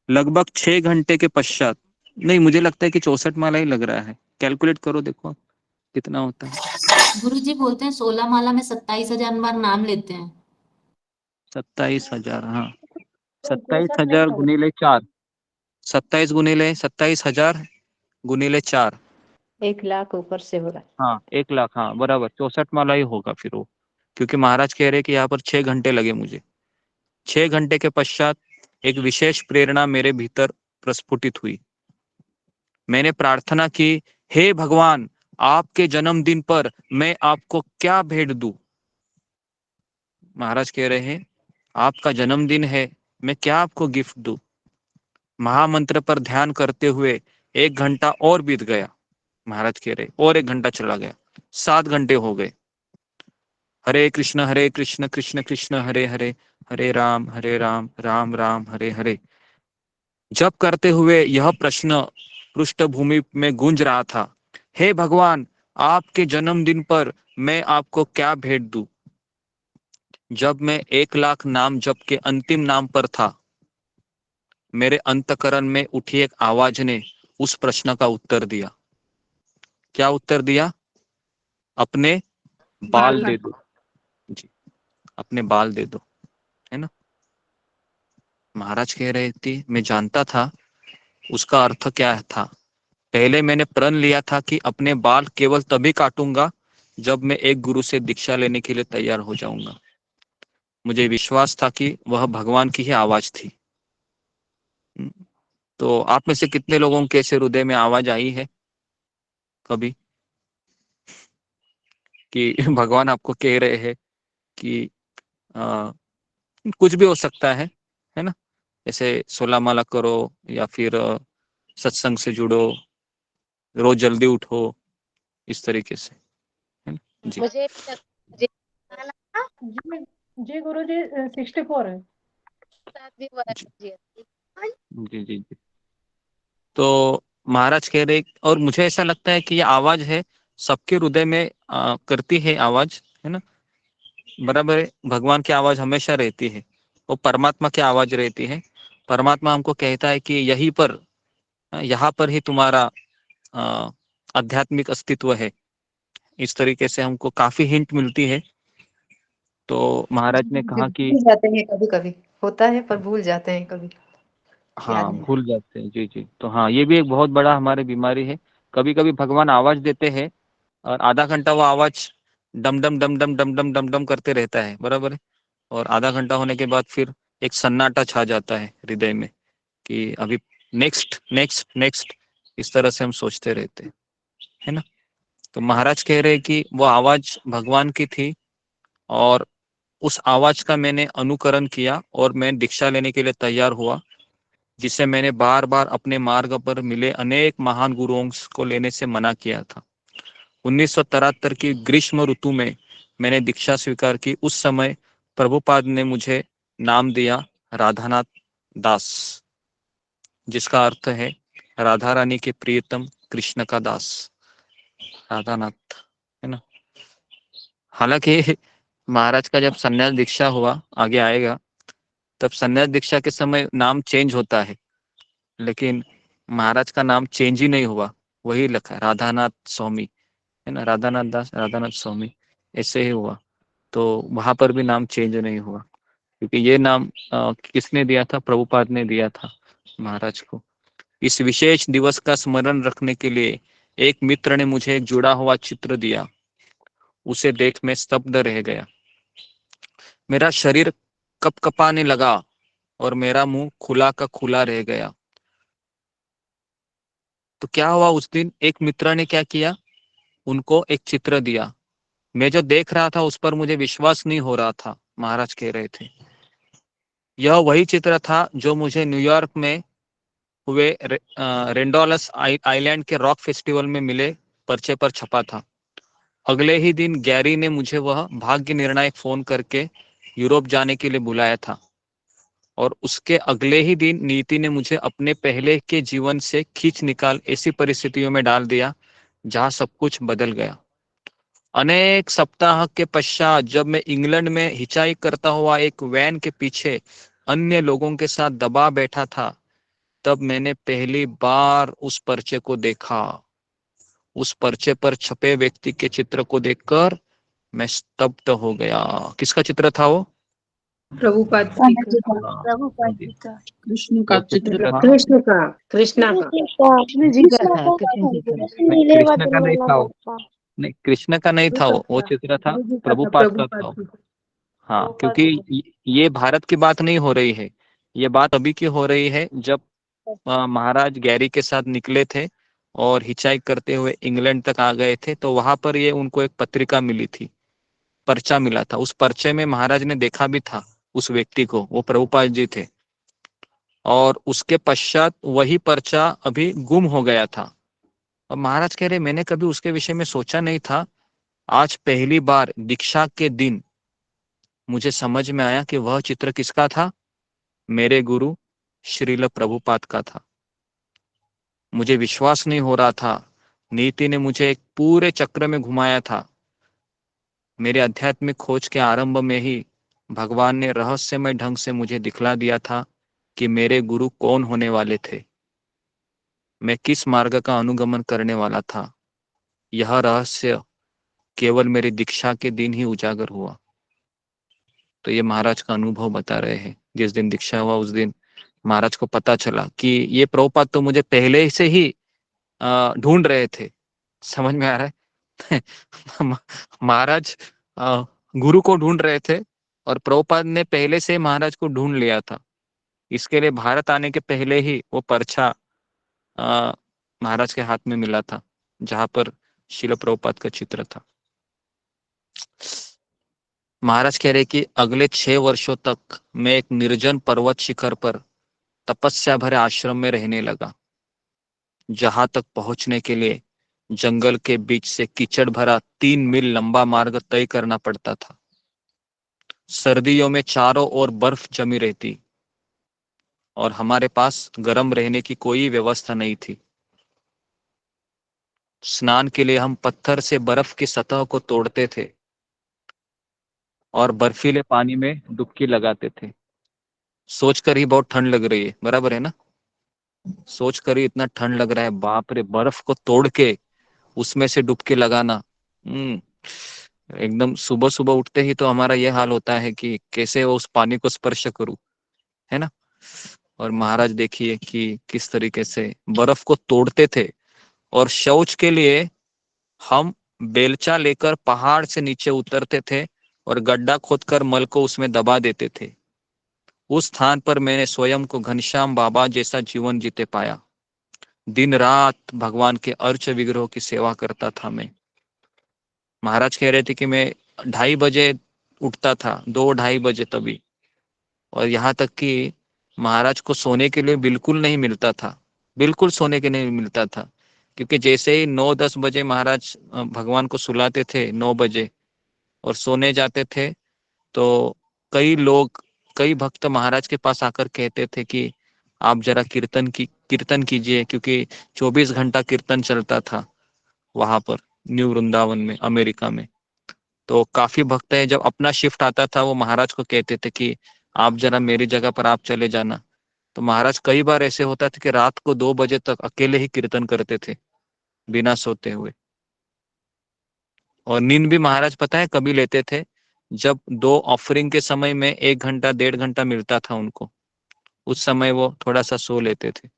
लगभग 6 घंटे के पश्चात, नहीं मुझे लगता है कि 64 माला ही लग रहा है, कैलकुलेट करो देखो कितना होता है। गुरुजी बोलते हैं 16 माला में 27,000 बार नाम लेते हैं। 27,000, हाँ, तो 27,000 गुणिले 4, 27,000 गुणिले 4, 1,00,000 ऊपर से हो रहा है। हाँ 1,00,000, हाँ बराबर 64 माला ही होगा फिर वो, क्योंकि महाराज कह रहे कि यहाँ पर 6 घंटे लगे मुझे। 6 घंटे के पश्चात एक विशेष प्रेरणा मेरे भीतर प्रस्फुटित हुई। मैंने प्रार्थना की, हे भगवान, आपके जन्मदिन पर मैं आपको क्या भेंट दूं? महाराज कह रहे हैं आपका जन्मदिन है, मैं क्या आपको गिफ्ट दूं? महामंत्र पर ध्यान करते हुए 1 घंटा और बीत गया। महाराज कह रहे और 1 घंटा चला गया, 7 घंटे हो गए। हरे कृष्ण कृष्ण कृष्ण हरे हरे, हरे राम राम राम हरे हरे जप करते हुए यह प्रश्न पृष्ठभूमि में गूंज रहा था, हे भगवान, आपके जन्मदिन पर मैं आपको क्या भेंट दूं? जब मैं 1,00,000 नाम जप के अंतिम नाम पर था, मेरे अंतकरण में उठी एक आवाज ने उस प्रश्न का उत्तर दिया। क्या उत्तर दिया? अपने बाल दे दो जी, अपने बाल दे दो, है ना। महाराज कह रहे थे मैं जानता था उसका अर्थ क्या था। पहले मैंने प्रण लिया था कि अपने बाल केवल तभी काटूंगा जब मैं एक गुरु से दीक्षा लेने के लिए तैयार हो जाऊंगा। मुझे विश्वास था कि वह भगवान की ही आवाज थी। तो आप में से कितने लोगों के ऐसे हृदय में आवाज आई है कभी कि भगवान आपको कह रहे हैं कि कुछ भी हो सकता है ना, जैसे 16 माला करो या फिर सत्संग से जुड़ो, रोज जल्दी उठो, इस तरीके से, है ना जी। मुझे जी गुरुजी 64 है। जी जी जी। तो महाराज कह रहे, और मुझे ऐसा लगता है कि ये आवाज है सबके हृदय में करती है आवाज, है ना, बराबर है। भगवान की आवाज हमेशा रहती है, वो परमात्मा की आवाज रहती है। परमात्मा हमको कहता है कि यहीं पर, यहाँ पर ही तुम्हारा आध्यात्मिक अस्तित्व है। इस तरीके से हमको काफी हिंट मिलती है। तो महाराज ने कहा कि भूल जाते हैं, कभी कभी होता है पर भूल जाते हैं कभी, याद हाँ नहीं। भूल जाते हैं। जी जी। तो हाँ, ये भी एक बहुत बड़ा हमारी बीमारी है। कभी कभी भगवान आवाज देते हैं और आधा घंटा वो आवाज डम डम डम डम डम डम डम डम करते रहता है, बराबर है। और आधा घंटा होने के बाद फिर एक सन्नाटा छा जाता है हृदय में कि अभी नेक्स्ट नेक्स्ट नेक्स्ट, इस तरह से हम सोचते रहते हैं, है ना। तो महाराज कह रहे हैं कि वो आवाज भगवान की थी और उस आवाज का मैंने अनुकरण किया और मैं दीक्षा लेने के लिए तैयार हुआ, जिसे मैंने बार बार अपने मार्ग पर मिले अनेक महान गुरुओं को लेने से मना किया था। 1973 की ग्रीष्म ऋतु में मैंने दीक्षा स्वीकार की। उस समय प्रभुपाद ने मुझे नाम दिया राधानाथ दास, जिसका अर्थ है राधा रानी के प्रियतम कृष्ण का दास, राधानाथ, है ना। हालांकि महाराज का जब संन्यास दीक्षा हुआ, आगे आएगा, तब संन्यास दीक्षा के समय नाम चेंज होता है, लेकिन महाराज का नाम चेंज ही नहीं हुआ, वही लिखा है राधानाथ स्वामी, है ना, राधानाथ दास, राधानाथ स्वामी, ऐसे ही हुआ। तो वहां पर भी नाम चेंज नहीं हुआ, क्योंकि ये नाम किसने दिया था? प्रभुपाद ने दिया था महाराज को। इस विशेष दिवस का स्मरण रखने के लिए एक मित्र ने मुझे एक जुड़ा हुआ चित्र दिया। उसे देख मैं स्तब्ध रह गया। मेरा शरीर कपकपाने लगा और मेरा मुंह खुला का खुला रह गया। तो क्या हुआ उस दिन, एक मित्र ने क्या किया, उनको एक चित्र दिया। मैं जो देख रहा था उस पर मुझे विश्वास नहीं हो रहा था। महाराज कह रहे थे यह वही चित्र था जो मुझे न्यूयॉर्क में हुए रेंडोलस आइलैंड के रॉक फेस्टिवल में मिले पर्चे पर छपा था। अगले ही दिन गैरी ने मुझे वह भाग्य निर्णायक फोन करके यूरोप जाने के लिए बुलाया था, और उसके अगले ही दिन नीति ने मुझे अपने पहले के जीवन से खींच निकाल ऐसी परिस्थितियों में डाल दिया जहां सब कुछ बदल गया। अनेक सप्ताह के पश्चात जब मैं इंग्लैंड में हिचाई करता हुआ एक वैन के पीछे अन्य लोगों के साथ दबा बैठा था, तब मैंने पहली बार उस पर्चे को देखा। उस पर्चे पर छपे व्यक्ति के चित्र को देखकर मैं स्तब्ध हो गया। किसका चित्र था वो? प्रभुपाद जी का, प्रभुपाद जी का। कृष्ण का वो चित्र चित्र था। कृष्ण का, कृष्णा का, कृष्ण जी का था, कृष्ण जी का। नहीं, कृष्ण का नहीं था वो। नहीं, कृष्ण का नहीं था वो चित्र था गुरु जी का था, प्रभुपाद का था। प्रभुपाद जी का। हाँ, क्योंकि ये भारत की बात नहीं हो रही है, ये बात अभी की हो रही है जब महाराज गैरी के साथ निकले थे और हिचाई करते हुए इंग्लैंड तक आ गए थे। तो वहां पर ये उनको एक पत्रिका मिली थी, पर्चा मिला था। उस पर्चे में महाराज ने देखा भी था उस व्यक्ति को, वो प्रभुपाद जी थे। और उसके पश्चात वही पर्चा अभी गुम हो गया था। और महाराज कह रहे मैंने कभी उसके विषय में सोचा नहीं था। आज पहली बार दीक्षा के दिन मुझे समझ में आया कि वह चित्र किसका था, मेरे गुरु श्रील प्रभुपाद का था। मुझे विश्वास नहीं हो रहा था। नीति ने मुझे एक पूरे चक्र में घुमाया था। मेरे आध्यात्मिक खोज के आरंभ में ही भगवान ने रहस्यमय ढंग से मुझे दिखला दिया था कि मेरे गुरु कौन होने वाले थे, मैं किस मार्ग का अनुगमन करने वाला था। यह रहस्य केवल मेरी दीक्षा के दिन ही उजागर हुआ। तो ये महाराज का अनुभव बता रहे हैं। जिस दिन दीक्षा हुआ उस दिन महाराज को पता चला कि ये प्रभुपाद तो मुझे पहले से ही ढूंढ रहे थे। समझ में आ रहा है? महाराज गुरु को ढूंढ रहे थे और प्रभुपाद ने पहले से महाराज को ढूंढ लिया था। इसके लिए भारत आने के पहले ही वो पर्चा महाराज के हाथ में मिला था जहां पर शिल प्रभुपाद का चित्र था। महाराज कह रहे कि अगले 6 वर्षों तक मैं एक निर्जन पर्वत शिखर पर तपस्या भरे आश्रम में रहने लगा, जहां तक पहुंचने के लिए जंगल के बीच से कीचड़ भरा 3 मील लंबा मार्ग तय करना पड़ता था। सर्दियों में चारों ओर बर्फ जमी रहती और हमारे पास गर्म रहने की कोई व्यवस्था नहीं थी। स्नान के लिए हम पत्थर से बर्फ की सतह को तोड़ते थे और बर्फीले पानी में डुबकी लगाते थे। सोचकर ही बहुत ठंड लग रही है, बराबर है ना? सोचकर ही इतना ठंड लग रहा है, बाप रे, बर्फ को तोड़ के उसमें से डुबकी लगाना। एकदम सुबह सुबह उठते ही तो हमारा यह हाल होता है कि कैसे वो उस पानी को स्पर्श करूं, है ना? और महाराज देखिए कि किस तरीके से बर्फ को तोड़ते थे। और शौच के लिए हम बेलचा लेकर पहाड़ से नीचे उतरते थे और गड्ढा खोदकर मल को उसमें दबा देते थे। उस स्थान पर मैंने स्वयं को घनश्याम बाबा जैसा जीवन जीते पाया। दिन रात भगवान के अर्च विग्रह की सेवा करता था मैं। महाराज कह रहे थे कि मैं 2:30 बजे उठता था, 2-2:30 बजे तभी। और यहाँ तक कि महाराज को सोने के लिए बिल्कुल नहीं मिलता था, बिल्कुल सोने के नहीं मिलता था। क्योंकि जैसे ही 9-10 बजे महाराज भगवान को सुलाते थे 9 बजे और सोने जाते थे, तो कई लोग, कई भक्त महाराज के पास आकर कहते थे कि आप जरा कीर्तन कीजिए, क्योंकि 24 घंटा कीर्तन चलता था वहां पर न्यू वृंदावन में, अमेरिका में। तो काफी भक्त है, जब अपना शिफ्ट आता था वो महाराज को कहते थे कि आप जरा मेरी जगह पर आप चले जाना। तो महाराज कई बार ऐसे होता था कि रात को 2 बजे तक अकेले ही कीर्तन करते थे बिना सोते हुए। और नींद भी महाराज पता है कभी लेते थे, जब 2 ऑफरिंग के समय में 1 घंटा 1.5 घंटा मिलता था उनको, उस समय वो थोड़ा सा सो लेते थे।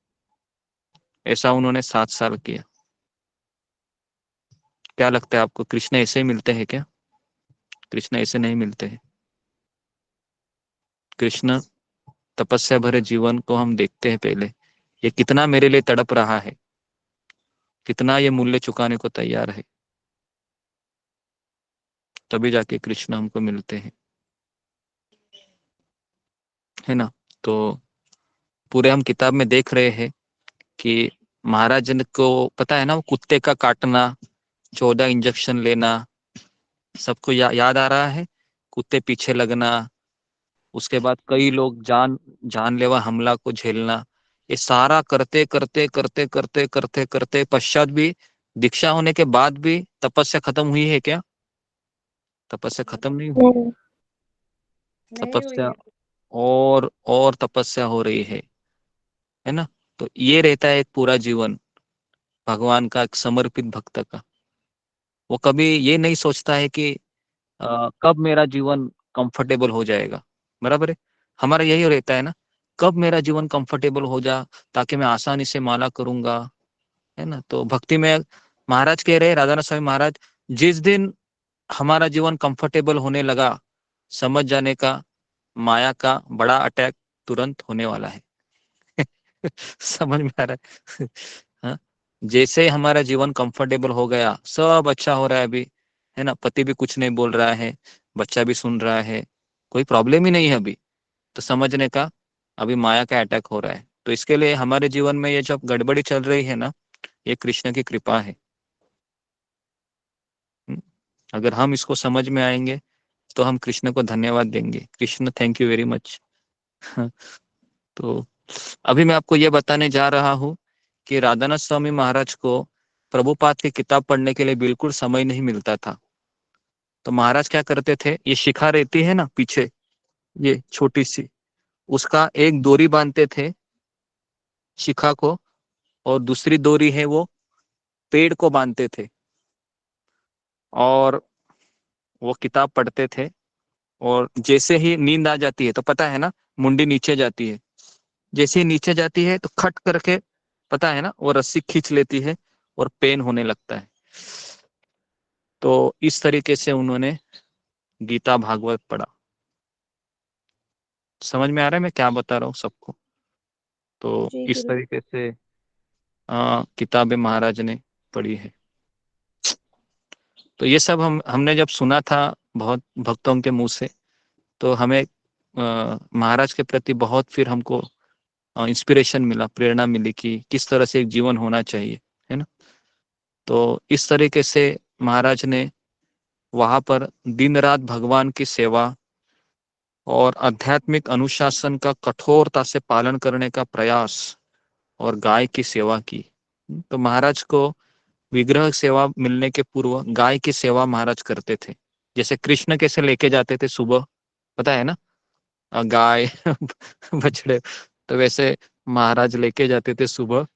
ऐसा उन्होंने 7 साल किया। क्या लगता है आपको, कृष्ण ऐसे ही मिलते हैं क्या? कृष्ण ऐसे नहीं मिलते हैं। कृष्ण तपस्या भरे जीवन को हम देखते हैं पहले, ये कितना मेरे लिए तड़प रहा है, कितना ये मूल्य चुकाने को तैयार है, तभी जाके कृष्ण हमको मिलते हैं, है ना। तो पूरे हम किताब में देख रहे हैं कि महाराज को पता है ना, वो कुत्ते का काटना, 14 इंजेक्शन लेना, सबको याद आ रहा है, कुत्ते पीछे लगना, उसके बाद कई लोग जानलेवा हमला को झेलना, ये सारा करते करते करते करते करते करते पश्चात भी, दीक्षा होने के बाद भी तपस्या खत्म हुई है क्या? तपस्या खत्म नहीं हुई, नहीं हुई तपस्या है। और तपस्या हो रही है ना। तो ये रहता है एक पूरा जीवन भगवान का, एक समर्पित भक्त का। वो कभी ये नहीं सोचता है कि कब मेरा जीवन कंफर्टेबल हो जाएगा, बराबर है। हमारा यही रहता है ना, कब मेरा जीवन कंफर्टेबल हो जा, ताकि मैं आसानी से माला करूंगा, है ना। तो भक्ति में महाराज कह रहे, राधानाथ स्वामी महाराज, जिस दिन हमारा जीवन कंफर्टेबल होने लगा, समझ जाने का माया का बड़ा अटैक तुरंत होने वाला है। समझ में आ रहा है? हाँ? जैसे हमारा जीवन कंफर्टेबल हो गया, सब अच्छा हो रहा है अभी, है ना, पति भी कुछ नहीं बोल रहा है, बच्चा भी सुन रहा है, कोई प्रॉब्लम ही नहीं है अभी, तो समझने का अभी माया का अटैक हो रहा है। तो इसके लिए हमारे जीवन में ये जब गड़बड़ी चल रही है ना, ये कृष्ण की कृपा है। अगर हम इसको समझ में आएंगे तो हम कृष्ण को धन्यवाद देंगे, Krishna thank you very much. तो अभी मैं आपको ये बताने जा रहा हूँ कि राधानाथ स्वामी महाराज को प्रभुपाद की किताब पढ़ने के लिए बिल्कुल समय नहीं मिलता था। तो महाराज क्या करते थे, ये शिखा रहती है ना पीछे, ये छोटी सी, उसका एक डोरी बांधते थे शिखा को, और दूसरी डोरी है वो पेड़ को बांधते थे, और वो किताब पढ़ते थे। और जैसे ही नींद आ जाती है, तो पता है ना, मुंडी नीचे जाती है, जैसे ही नीचे जाती है तो खट करके, पता है ना, वो रस्सी खींच लेती है और पेन होने लगता है। तो इस तरीके से उन्होंने गीता भागवत पढ़ा। समझ में आ रहा है मैं क्या बता रहा हूँ सबको? तो जी इस गुरु जी। तरीके से किताबें महाराज ने पढ़ी है। तो ये सब हमने जब सुना था बहुत भक्तों के मुंह से, तो हमें महाराज के प्रति बहुत फिर हमको इंस्पिरेशन मिला, प्रेरणा मिली कि किस तरह से एक जीवन होना चाहिए, है ना। तो इस तरीके से महाराज ने वहां पर दिन रात भगवान की सेवा और आध्यात्मिक अनुशासन का कठोरता से पालन करने का प्रयास, और गाय की सेवा की। तो महाराज को विग्रह सेवा मिलने के पूर्व गाय की सेवा महाराज करते थे। जैसे कृष्ण कैसे लेके जाते थे सुबह, पता है ना, गाय बछड़े, तो वैसे महाराज लेके जाते थे सुबह,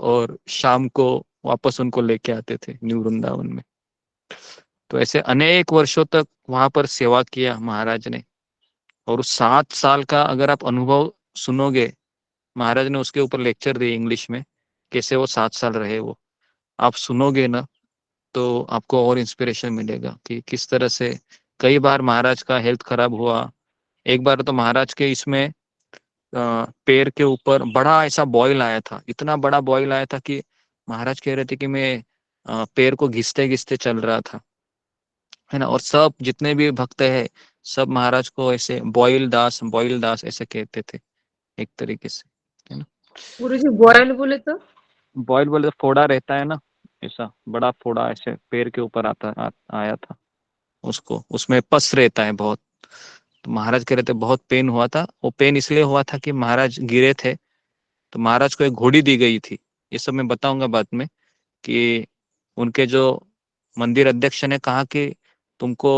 और शाम को वापस उनको लेके आते थे न्यू वृंदावन में। तो ऐसे अनेक वर्षों तक वहां पर सेवा किया महाराज ने। और उस 7 साल का अगर आप अनुभव सुनोगे, महाराज ने उसके ऊपर लेक्चर दिए इंग्लिश में, कैसे वो 7 साल रहे, वो आप सुनोगे ना, तो आपको और इंस्पिरेशन मिलेगा कि किस तरह से कई बार महाराज का हेल्थ खराब हुआ। एक बार तो महाराज के इसमें पैर के ऊपर बड़ा ऐसा बॉयल आया था, इतना बड़ा बॉयल आया था कि महाराज कह रहे थे कि मैं पैर को घिसते घिसते चल रहा था, है ना। और सब जितने भी भक्त है, सब महाराज को ऐसे बॉयल दास ऐसे कहते थे एक तरीके से, है ना। गुरुजी बॉयल बोले तो? बॉयल बोले तो फोड़ा रहता है ना, ऐसा बड़ा फोड़ा ऐसे पैर के ऊपर आया था उसको, उसमें पस रहता है बहुत। तो महाराज कह रहे थे बहुत पेन हुआ था। वो पेन इसलिए हुआ था कि महाराज गिरे थे, तो महाराज को एक घोड़ी दी गई थी। ये सब मैं बताऊंगा बाद में, कि उनके जो मंदिर अध्यक्ष ने कहा कि तुमको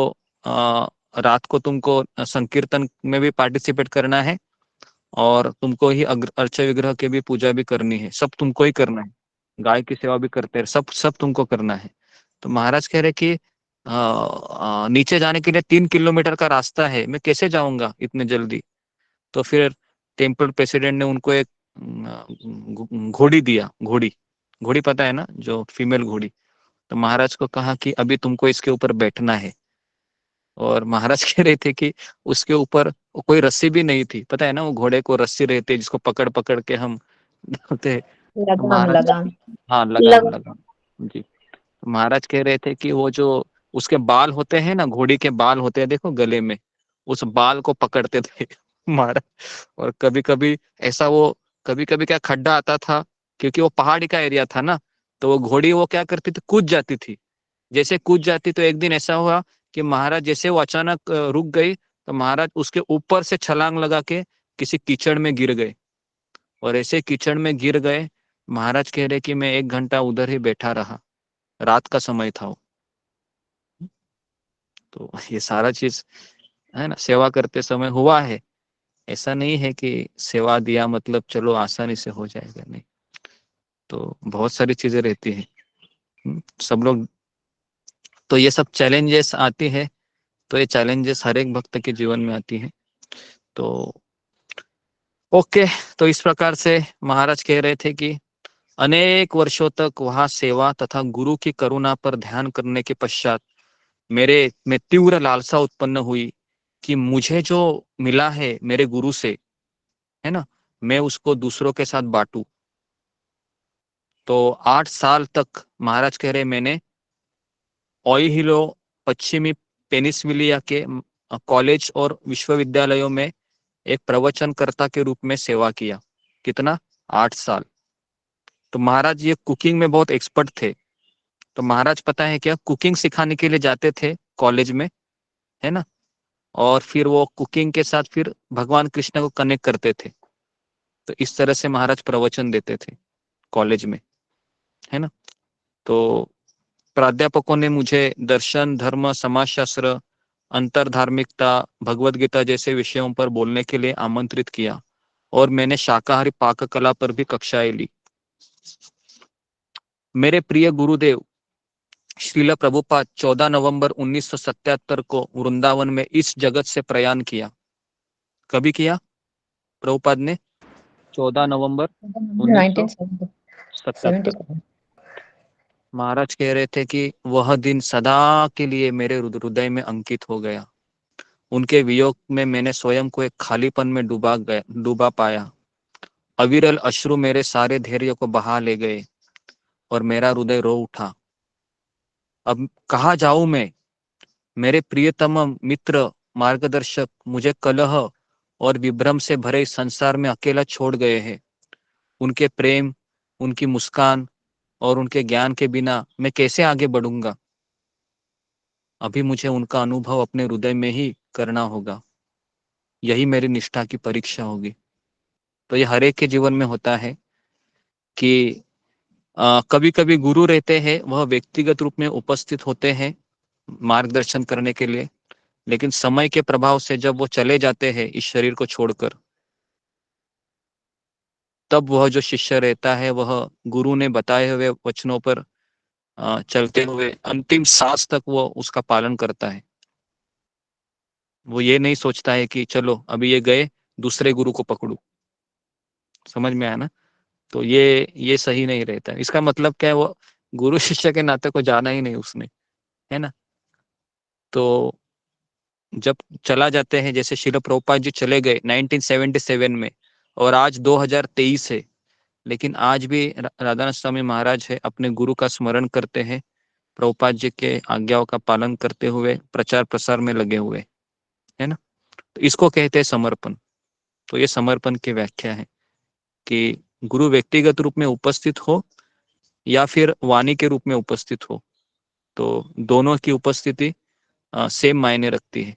रात को तुमको संकीर्तन में भी पार्टिसिपेट करना है, और तुमको ही अर्च विग्रह के भी पूजा भी करनी है, सब तुमको ही करना है, गाय की सेवा भी करते हैं, सब सब तुमको करना है। तो महाराज कह रहे कि नीचे जाने के लिए 3 किलोमीटर का रास्ता है, मैं कैसे जाऊंगा इतने जल्दी। तो फिर टेम्पल प्रेसिडेंट ने उनको एक घोड़ी दिया, घोड़ी, घोड़ी पता है ना, जो फीमेल घोड़ी। तो महाराज को कहा कि अभी तुमको इसके ऊपर बैठना है, और महाराज कह रहे थे कि उसके ऊपर कोई रस्सी भी नहीं थी। पता है ना, वो घोड़े को रस्सी रहती है जिसको पकड़ पकड़ के हम डालते। तो लगाम महाराज, लगाम हाँ लगाम लगाम, जी। तो महाराज कह रहे थे कि वो जो उसके बाल होते हैं ना, घोड़ी के बाल होते हैं देखो गले में, उस बाल को पकड़ते थे महाराज। और कभी कभी ऐसा वो, कभी कभी क्या खड्डा आता था, क्योंकि वो पहाड़ी का एरिया था ना, तो वो घोड़ी वो क्या करती थी, कूद जाती थी। जैसे कूद जाती, तो एक दिन ऐसा हुआ कि महाराज जैसे वो अचानक रुक गई, तो महाराज उसके ऊपर से छलांग लगा के किसी कीचड़ में गिर गए। और ऐसे कीचड़ में गिर गए, महाराज कह रहे कि मैं 1 घंटा उधर ही बैठा रहा, रात का समय था वो। तो ये सारा चीज है ना, सेवा करते समय हुआ है। ऐसा नहीं है कि सेवा दिया मतलब चलो आसानी से हो जाएगा, नहीं। तो बहुत सारी चीजें रहती है। सब लोग, तो ये सब चैलेंजेस आती है, तो ये चैलेंजेस हर एक भक्त के जीवन में आती है। तो ओके, तो इस प्रकार से महाराज कह रहे थे कि अनेक वर्षों तक वहां सेवा तथा गुरु की करुणा पर ध्यान करने के पश्चात मेरे में तीव्र लालसा उत्पन्न हुई कि मुझे जो मिला है मेरे गुरु से, है ना, मैं उसको दूसरों के साथ बांटूं। तो 8 साल तक महाराज कह रहे मैंने ओहिलो पश्चिमी पेनिसविलिया के कॉलेज और विश्वविद्यालयों में एक प्रवचनकर्ता के रूप में सेवा किया। कितना? 8 साल। तो महाराज ये कुकिंग में बहुत एक्सपर्ट थे। तो महाराज पता है क्या, कुकिंग सिखाने के लिए जाते थे कॉलेज में, है ना, और फिर वो कुकिंग के साथ फिर भगवान कृष्ण को कनेक्ट करते थे। तो इस तरह से महाराज प्रवचन देते थे कॉलेज में, है ना। तो प्राध्यापकों ने मुझे दर्शन, धर्म, समाजशास्त्र, अंतरधार्मिकता, भगवत गीता जैसे विषयों पर बोलने के लिए आमंत्रित किया, और मैंने शाकाहारी पाक कला पर भी कक्षाएं ली। मेरे प्रिय गुरुदेव श्रील प्रभुपाद 14 नवंबर 1977 को वृंदावन में इस जगत से प्रयाण किया। कभी किया प्रभुपाद ने? 14 नवंबर 1977। महाराज कह रहे थे कि वह दिन सदा के लिए मेरे हृदय में अंकित हो गया। उनके वियोग में मैंने स्वयं को एक खालीपन में डूबा पाया। अविरल अश्रु मेरे सारे धैर्य को बहा ले गए और मेरा हृदय रो उठा। अब कहाँ जाऊं मैं? मेरे प्रियतम मित्र, मार्गदर्शक मुझे कलह और विभ्रम से भरे संसार में अकेला छोड़ गए हैं। उनके प्रेम, उनकी मुस्कान और उनके ज्ञान के बिना मैं कैसे आगे बढ़ूंगा? अभी मुझे उनका अनुभव अपने हृदय में ही करना होगा। यही मेरी निष्ठा की परीक्षा होगी। तो ये हर एक के जीवन में होता है कि कभी कभी गुरु रहते हैं, वह व्यक्तिगत रूप में उपस्थित होते हैं मार्गदर्शन करने के लिए, लेकिन समय के प्रभाव से जब वो चले जाते हैं इस शरीर को छोड़कर, तब वह जो शिष्य रहता है वह गुरु ने बताए हुए वचनों पर चलते हुए अंतिम सांस तक वो उसका पालन करता है। वो ये नहीं सोचता है कि चलो अभी ये गए, दूसरे गुरु को पकड़ू। समझ में आया ना? तो ये सही नहीं रहता है। इसका मतलब क्या है, वो गुरु शिष्य के नाते को जाना ही नहीं उसने, है ना। तो जब चला जाते हैं, जैसे शिल प्रभुपाद जी चले गए 1977 में, और आज 2023 है, लेकिन आज भी राधानाथ स्वामी महाराज है अपने गुरु का स्मरण करते हैं, प्रभुपाद जी के आज्ञाओं का पालन करते हुए प्रचार प्रसार में लगे हुए, है ना। तो इसको कहते हैं समर्पण। तो ये समर्पण की व्याख्या है कि गुरु व्यक्तिगत रूप में उपस्थित हो या फिर वाणी के रूप में उपस्थित हो, तो दोनों की उपस्थिति सेम मायने रखती है।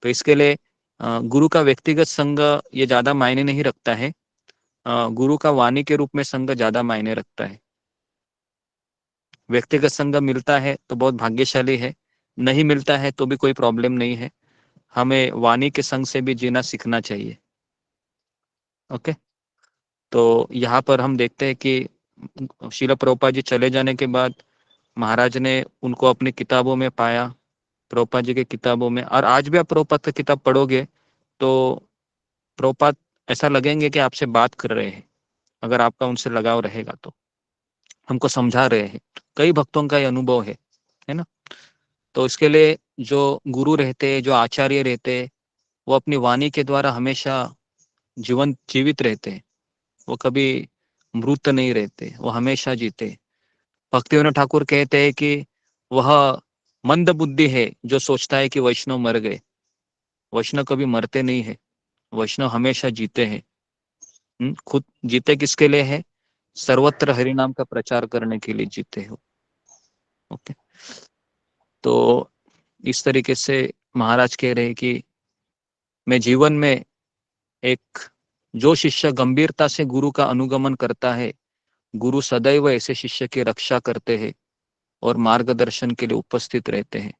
तो इसके लिए गुरु का व्यक्तिगत संग ये ज्यादा मायने नहीं रखता है, गुरु का वाणी के रूप में संग ज्यादा मायने रखता है। व्यक्तिगत संग मिलता है तो बहुत भाग्यशाली है, नहीं मिलता है तो भी कोई प्रॉब्लम नहीं है। हमें वाणी के संग से भी जीना सीखना चाहिए। ओके, तो यहाँ पर हम देखते हैं कि श्रील प्रभुपाद जी चले जाने के बाद महाराज ने उनको अपनी किताबों में पाया, प्रभुपाद जी के किताबों में। और आज भी आप प्रभुपाद की किताब पढ़ोगे तो प्रभुपाद ऐसा लगेंगे कि आपसे बात कर रहे हैं, अगर आपका उनसे लगाव रहेगा तो। हमको समझा रहे हैं। कई भक्तों का ये अनुभव है ना। तो इसके लिए जो गुरु रहते, जो आचार्य रहते, वो अपनी वाणी के द्वारा हमेशा जीवित रहते हैं। वो कभी मृत नहीं रहते, वो हमेशा जीते। भक्तिविनोद ठाकुर कहते हैं कि वह मंद बुद्धि है जो सोचता है कि वैष्णव मर गए। वैष्णव कभी मरते नहीं है, वैष्णव हमेशा जीते हैं। खुद जीते किसके लिए है? सर्वत्र हरिनाम का प्रचार करने के लिए जीते हो। ओके, तो इस तरीके से महाराज कह रहे हैं कि मैं जीवन में एक जो शिष्य गंभीरता से गुरु का अनुगमन करता है, गुरु सदैव ऐसे शिष्य की रक्षा करते हैं और मार्गदर्शन के लिए उपस्थित रहते हैं।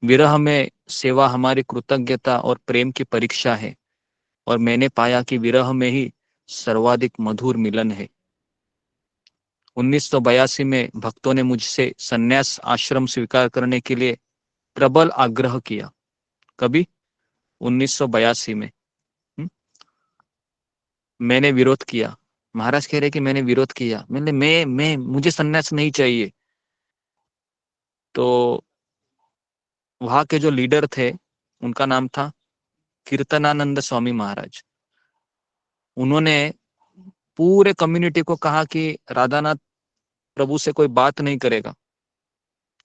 विरह में सेवा हमारी कृतज्ञता और प्रेम की परीक्षा है, और मैंने पाया कि विरह में ही सर्वाधिक मधुर मिलन है। 1982 में भक्तों ने मुझसे संन्यास आश्रम स्वीकार करने के लिए प्रबल आग्रह किया। कभी? 1982 में। मैंने विरोध किया। महाराज कह रहे कि मैंने विरोध किया। मुझे संन्यास नहीं चाहिए। तो वहां के जो लीडर थे, उनका नाम था कीर्तनानंद स्वामी महाराज। उन्होंने पूरे कम्युनिटी को कहा कि राधानाथ प्रभु से कोई बात नहीं करेगा,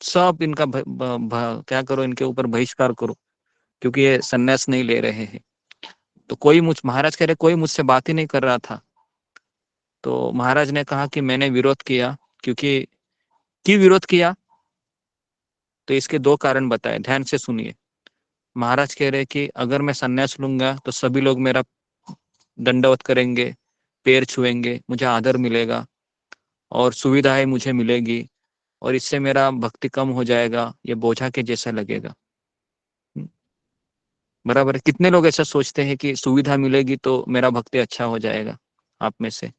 सब इनका क्या करो, इनके ऊपर बहिष्कार करो, क्योंकि ये संन्यास नहीं ले रहे हैं। तो महाराज कह रहे कोई मुझसे बात ही नहीं कर रहा था। तो महाराज ने कहा कि मैंने विरोध किया। क्यों विरोध किया? तो इसके 2 कारण बताए, ध्यान से सुनिए। महाराज कह रहे कि अगर मैं संन्यास लूंगा तो सभी लोग मेरा दंडवत करेंगे, पैर छुएंगे, मुझे आदर मिलेगा और सुविधाएं मुझे मिलेगी, और इससे मेरा भक्ति कम हो जाएगा, ये बोझा के जैसा लगेगा। बराबर है। कितने लोग ऐसा सोचते हैं कि सुविधा मिलेगी तो मेरा भक्ति अच्छा हो जाएगा? आप में से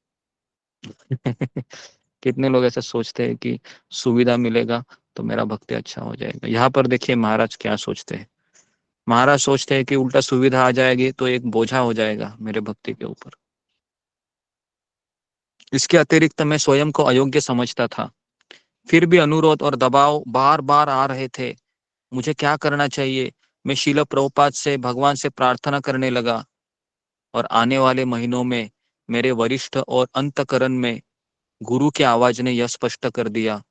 कितने लोग ऐसा सोचते हैं कि सुविधा मिलेगा तो मेरा भक्ति अच्छा हो जाएगा? यहाँ पर देखिए महाराज क्या सोचते हैं। महाराज सोचते हैं कि उल्टा सुविधा आ जाएगी तो एक बोझा हो जाएगा मेरे भक्ति के ऊपर। इसके अतिरिक्त मैं स्वयं को अयोग्य समझता था, फिर भी अनुरोध और दबाव बार बार आ रहे थे। मुझे क्या करना चाहिए? मैं शील प्रभुपाद से भगवान से प्रार्थना करने लगा, और आने वाले महीनों में मेरे वरिष्ठ और अंतकरण में गुरु की आवाज ने यह स्पष्ट कर दिया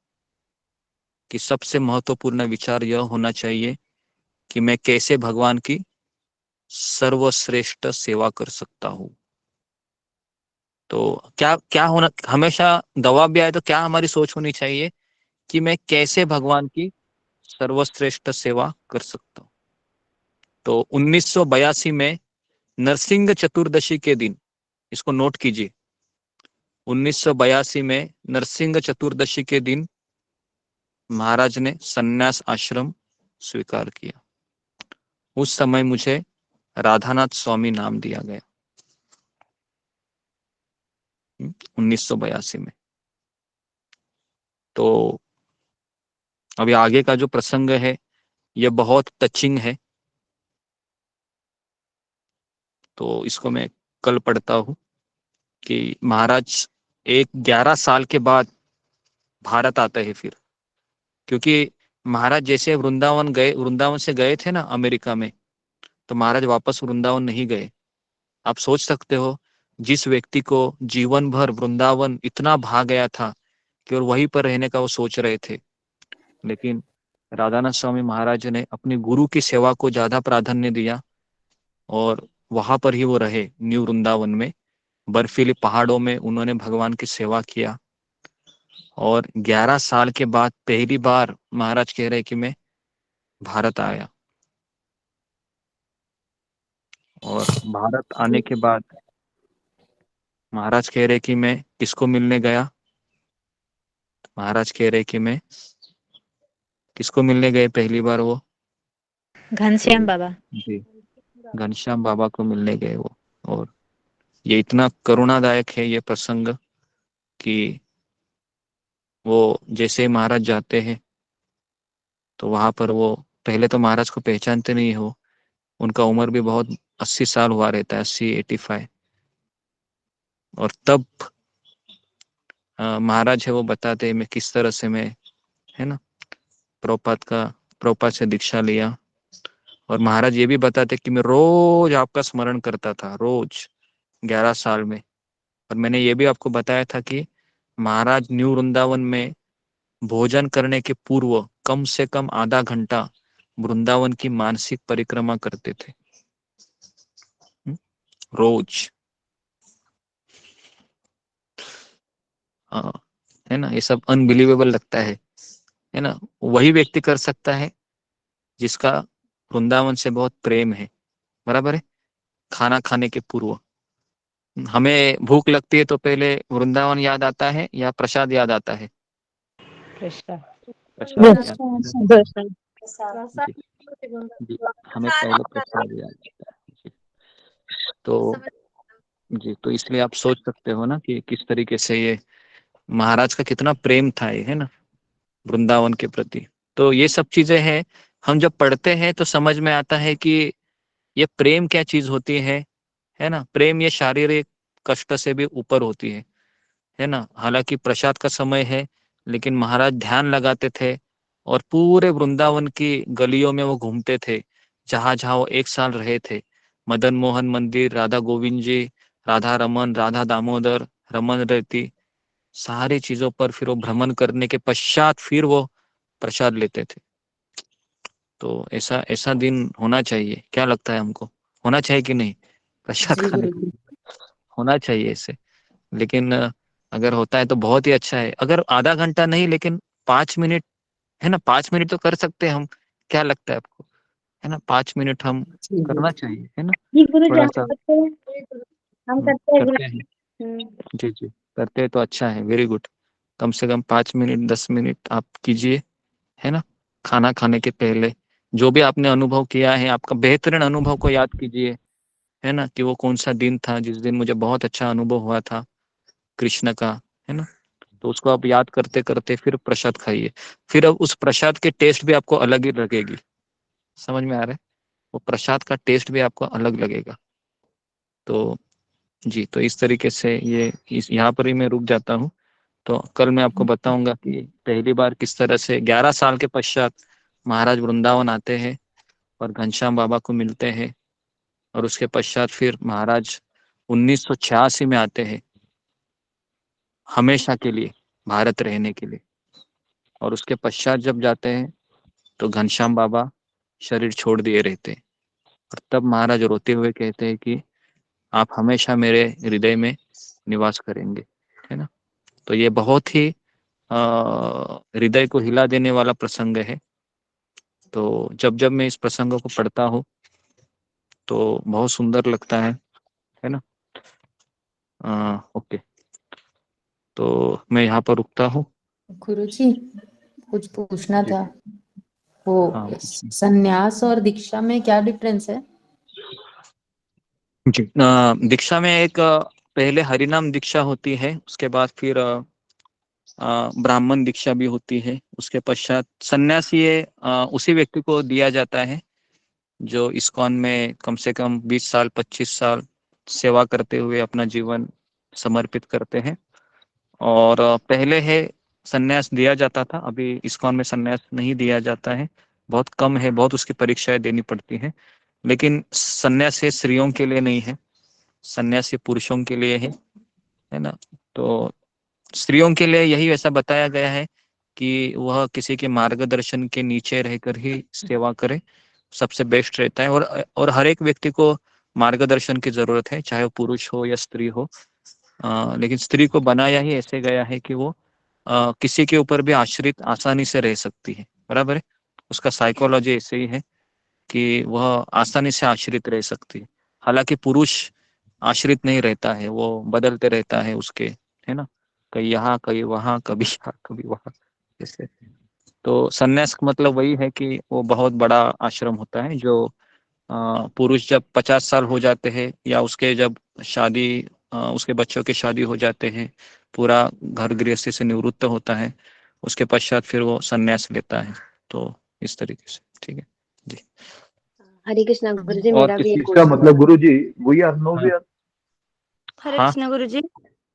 कि सबसे महत्वपूर्ण विचार यह होना चाहिए कि मैं कैसे भगवान की सर्वश्रेष्ठ सेवा कर सकता हूं। तो क्या क्या होना, हमेशा दबाव भी आए तो क्या हमारी सोच होनी चाहिए कि मैं कैसे भगवान की सर्वश्रेष्ठ सेवा कर सकता हूं। तो 1982 में नरसिंह चतुर्दशी के दिन, इसको नोट कीजिए, 1982 में नरसिंह चतुर्दशी के दिन महाराज ने संन्यास आश्रम स्वीकार किया। उस समय मुझे राधानाथ स्वामी नाम दिया गया, 1982 में। तो अभी आगे का जो प्रसंग है यह बहुत टचिंग है, तो इसको मैं कल पढ़ता हूं कि महाराज 11 साल के बाद भारत आते हैं फिर। क्योंकि महाराज जैसे वृंदावन से गए थे ना अमेरिका में, तो महाराज वापस वृंदावन नहीं गए। आप सोच सकते हो, जिस व्यक्ति को जीवन भर वृंदावन इतना भा गया था कि और वहीं पर रहने का वो सोच रहे थे, लेकिन राधानाथ स्वामी महाराज ने अपनी गुरु की सेवा को ज्यादा प्राधान्य दिया और वहां पर ही वो रहे। न्यू वृंदावन में बर्फीली पहाड़ों में उन्होंने भगवान की सेवा किया, और 11 साल के बाद पहली बार महाराज कह रहे कि मैं भारत आया। और भारत आने के बाद महाराज कह रहे कि मैं किसको मिलने गया? महाराज कह रहे कि मैं किसको मिलने गए पहली बार? वो घनश्याम बाबा जी, घनश्याम बाबा को मिलने गए वो। और ये इतना करुणादायक है ये प्रसंग कि वो जैसे महाराज जाते हैं तो वहां पर वो पहले तो महाराज को पहचानते नहीं हो। उनका उम्र भी बहुत 80 साल हुआ रहता है, 85। और तब महाराज है वो बताते हैं मैं किस तरह से मैं, है ना, प्रभुपाद का प्रभुपाद से दीक्षा लिया। और महाराज ये भी बताते कि मैं रोज आपका स्मरण करता था, रोज 11 साल में। और मैंने ये भी आपको बताया था कि महाराज न्यू वृंदावन में भोजन करने के पूर्व कम से कम आधा घंटा वृंदावन की मानसिक परिक्रमा करते थे रोज। है ना, ये सब अनबिलीवेबल लगता है ना। वही व्यक्ति कर सकता है जिसका वृंदावन से बहुत प्रेम है, बराबर है। खाना खाने के पूर्व हमें भूख लगती है तो पहले वृंदावन याद आता है या प्रसाद याद आता है? प्रसाद याद आता है। जी, हमें पहले प्रसाद याद आता है। तो इसलिए आप सोच सकते हो ना कि किस तरीके से ये महाराज का कितना प्रेम था, ये है ना, वृंदावन के प्रति। तो ये सब चीजें हैं, हम जब पढ़ते हैं तो समझ में आता है कि ये प्रेम क्या चीज होती है ना। प्रेम ये शारीरिक कष्ट से भी ऊपर होती है ना। हालांकि प्रसाद का समय है, लेकिन महाराज ध्यान लगाते थे और पूरे वृंदावन की गलियों में वो घूमते थे, जहां जहां वो 1 साल रहे थे। मदन मोहन मंदिर, राधा गोविंद जी, राधा रमन, राधा दामोदर, रमन रति, सारी चीजों पर फिर वो भ्रमण करने के पश्चात फिर वो प्रसाद लेते थे। तो ऐसा ऐसा दिन होना चाहिए, क्या लगता है हमको? होना चाहिए कि नहीं? प्रसाद जी खाने गुरुजी। होना चाहिए ऐसे। लेकिन अगर होता है तो बहुत ही अच्छा है। अगर आधा घंटा नहीं, लेकिन 5 मिनट, है ना, 5 मिनट तो कर सकते हैं हम। क्या लगता है आपको? है ना, 5 मिनट हम करना चाहिए, है ना, जी गुरुजी, थोड़ा हम सा। करते हैं, हम करते हैं करते हैं। जी जी, करते हैं तो अच्छा है, वेरी गुड। कम से कम 5 मिनट 10 मिनट आप कीजिए, है ना। खाना खाने के पहले जो भी आपने अनुभव किया है, आपका बेहतरीन अनुभव को याद कीजिए, है ना, कि वो कौन सा दिन था जिस दिन मुझे बहुत अच्छा अनुभव हुआ था कृष्ण का, है ना। तो उसको आप याद करते करते फिर प्रसाद खाइए। फिर अब उस प्रसाद के टेस्ट भी आपको अलग ही लगेगी। समझ में आ रहा है? वो प्रसाद का टेस्ट भी आपको अलग लगेगा। तो जी, तो इस तरीके से ये इस यहाँ पर ही मैं रुक जाता हूँ। तो कल मैं आपको बताऊंगा कि पहली बार किस तरह से 11 साल के पश्चात महाराज वृंदावन आते हैं और घनश्याम बाबा को मिलते हैं। और उसके पश्चात फिर महाराज 1986 में आते हैं हमेशा के लिए भारत रहने के लिए। और उसके पश्चात जब जाते हैं तो घनश्याम बाबा शरीर छोड़ दिए रहते हैं। और तब महाराज रोते हुए कहते हैं कि आप हमेशा मेरे हृदय में निवास करेंगे, है ना। तो ये बहुत ही हृदय को हिला देने वाला प्रसंग है। तो जब जब मैं इस प्रसंग को पढ़ता हूँ तो बहुत सुंदर लगता है ना। ओके, तो मैं यहाँ पर रुकता हूँ। गुरुजी, कुछ पूछना जी था। वो हाँ। संन्यास और दीक्षा में क्या डिफरेंस है? जी, दीक्षा में एक पहले हरिनाम दीक्षा होती है, उसके बाद फिर ब्राह्मण दीक्षा भी होती है। उसके पश्चात सन्यास ये उसी व्यक्ति को दिया जाता है जो इस्कॉन में कम से कम 20 साल 25 साल सेवा करते हुए अपना जीवन समर्पित करते हैं। और पहले है सन्यास दिया जाता था, अभी इस्कॉन में सन्यास नहीं दिया जाता है, बहुत कम है, बहुत उसकी परीक्षाएं देनी पड़ती हैं। लेकिन सन्यास ये स्त्रियों के लिए नहीं है, सन्यास ये पुरुषों के लिए है ना। तो स्त्रियों के लिए यही ऐसा बताया गया है कि वह किसी के मार्गदर्शन के नीचे रहकर ही सेवा करे, सबसे बेस्ट रहता है। और हर एक व्यक्ति को मार्गदर्शन की जरूरत है, चाहे वो पुरुष हो या स्त्री हो। लेकिन स्त्री को बनाया ही ऐसे गया है कि वो किसी के ऊपर भी आश्रित आसानी से रह सकती है, बराबर है। उसका साइकोलॉजी ऐसे ही है कि वह आसानी से आश्रित रह सकती है। हालांकि पुरुष आश्रित नहीं रहता है, वो बदलते रहता है उसके, है ना, कहीं यहाँ कहीं वहाँ, कभी यहाँ कभी वहाँ, जैसे। तो संन्यास का मतलब वही है कि वो बहुत बड़ा आश्रम होता है जो पुरुष जब 50 साल हो जाते हैं या उसके जब शादी उसके बच्चों की शादी हो जाते हैं, पूरा घर गृहस्थी से निवृत्त होता है, उसके पश्चात फिर वो संन्यास लेता है। तो इस तरीके से, ठीक है जी। हरे कृष्णा गुरुजी, और मेरा भी किसी एक इसका क्वेश्चन मतलब था। गुरुजी वी आर नो हाँ वेयर। हरे हाँ कृष्णा गुरुजी।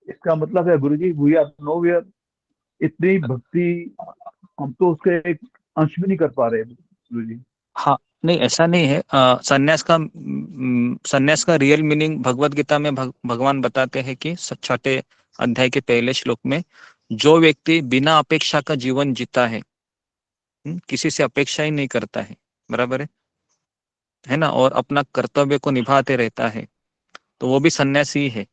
इसका मतलब है गुरुजी वी आर नो वेयर। इतनी भक्ति हम तो उसके एक अंश भी नहीं कर पा रहे। गुरुजी। हाँ, नहीं ऐसा नहीं है। संन्यास का रियल मीनिंग भगवत गीता में भगवान बताते हैं कि 6ठे अध्याय के पहले श्लोक में, जो व्यक्ति बिना अपेक्षा का जीवन जीता है, किसी से अपेक्षा ही नहीं करता है, बराबर है ना, और अपना कर्तव्य को निभाते रहता है, तो वो भी सन्यासी है।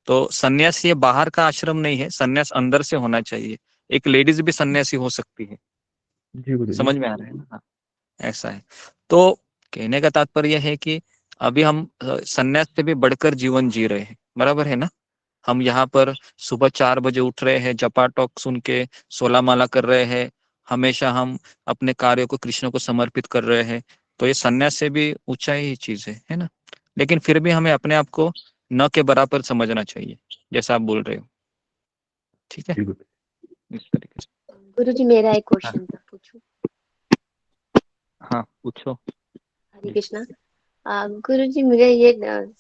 तो सन्यास ये बाहर का आश्रम नहीं है, सन्यास अंदर से होना चाहिए। एक लेडीज भी सन्यासी हो सकती है। जी गुरुजी। समझ में आ रहा है ना? हाँ, ऐसा है। तो कहने का तात्पर्य है कि अभी हम सन्यास से भी बढ़कर जीवन जी रहे हैं, बराबर है ना। हम यहाँ पर सुबह 4 बजे उठ रहे हैं, जपा टॉक सुन के 16 माला कर रहे हैं, हमेशा हम अपने कार्य को कृष्ण को समर्पित कर रहे हैं। तो ये सन्यास से भी ऊंचाई ही चीज है ना। लेकिन फिर भी हमें अपने आप को न के बराबर समझना चाहिए, जैसा आप बोल रहे हो। ठीक है, इस तरीके से। गुरुजी मेरा एक क्वेश्चन था, पूछूं? हाँ पूछो। हरे कृष्णा। गुरुजी मुझे ये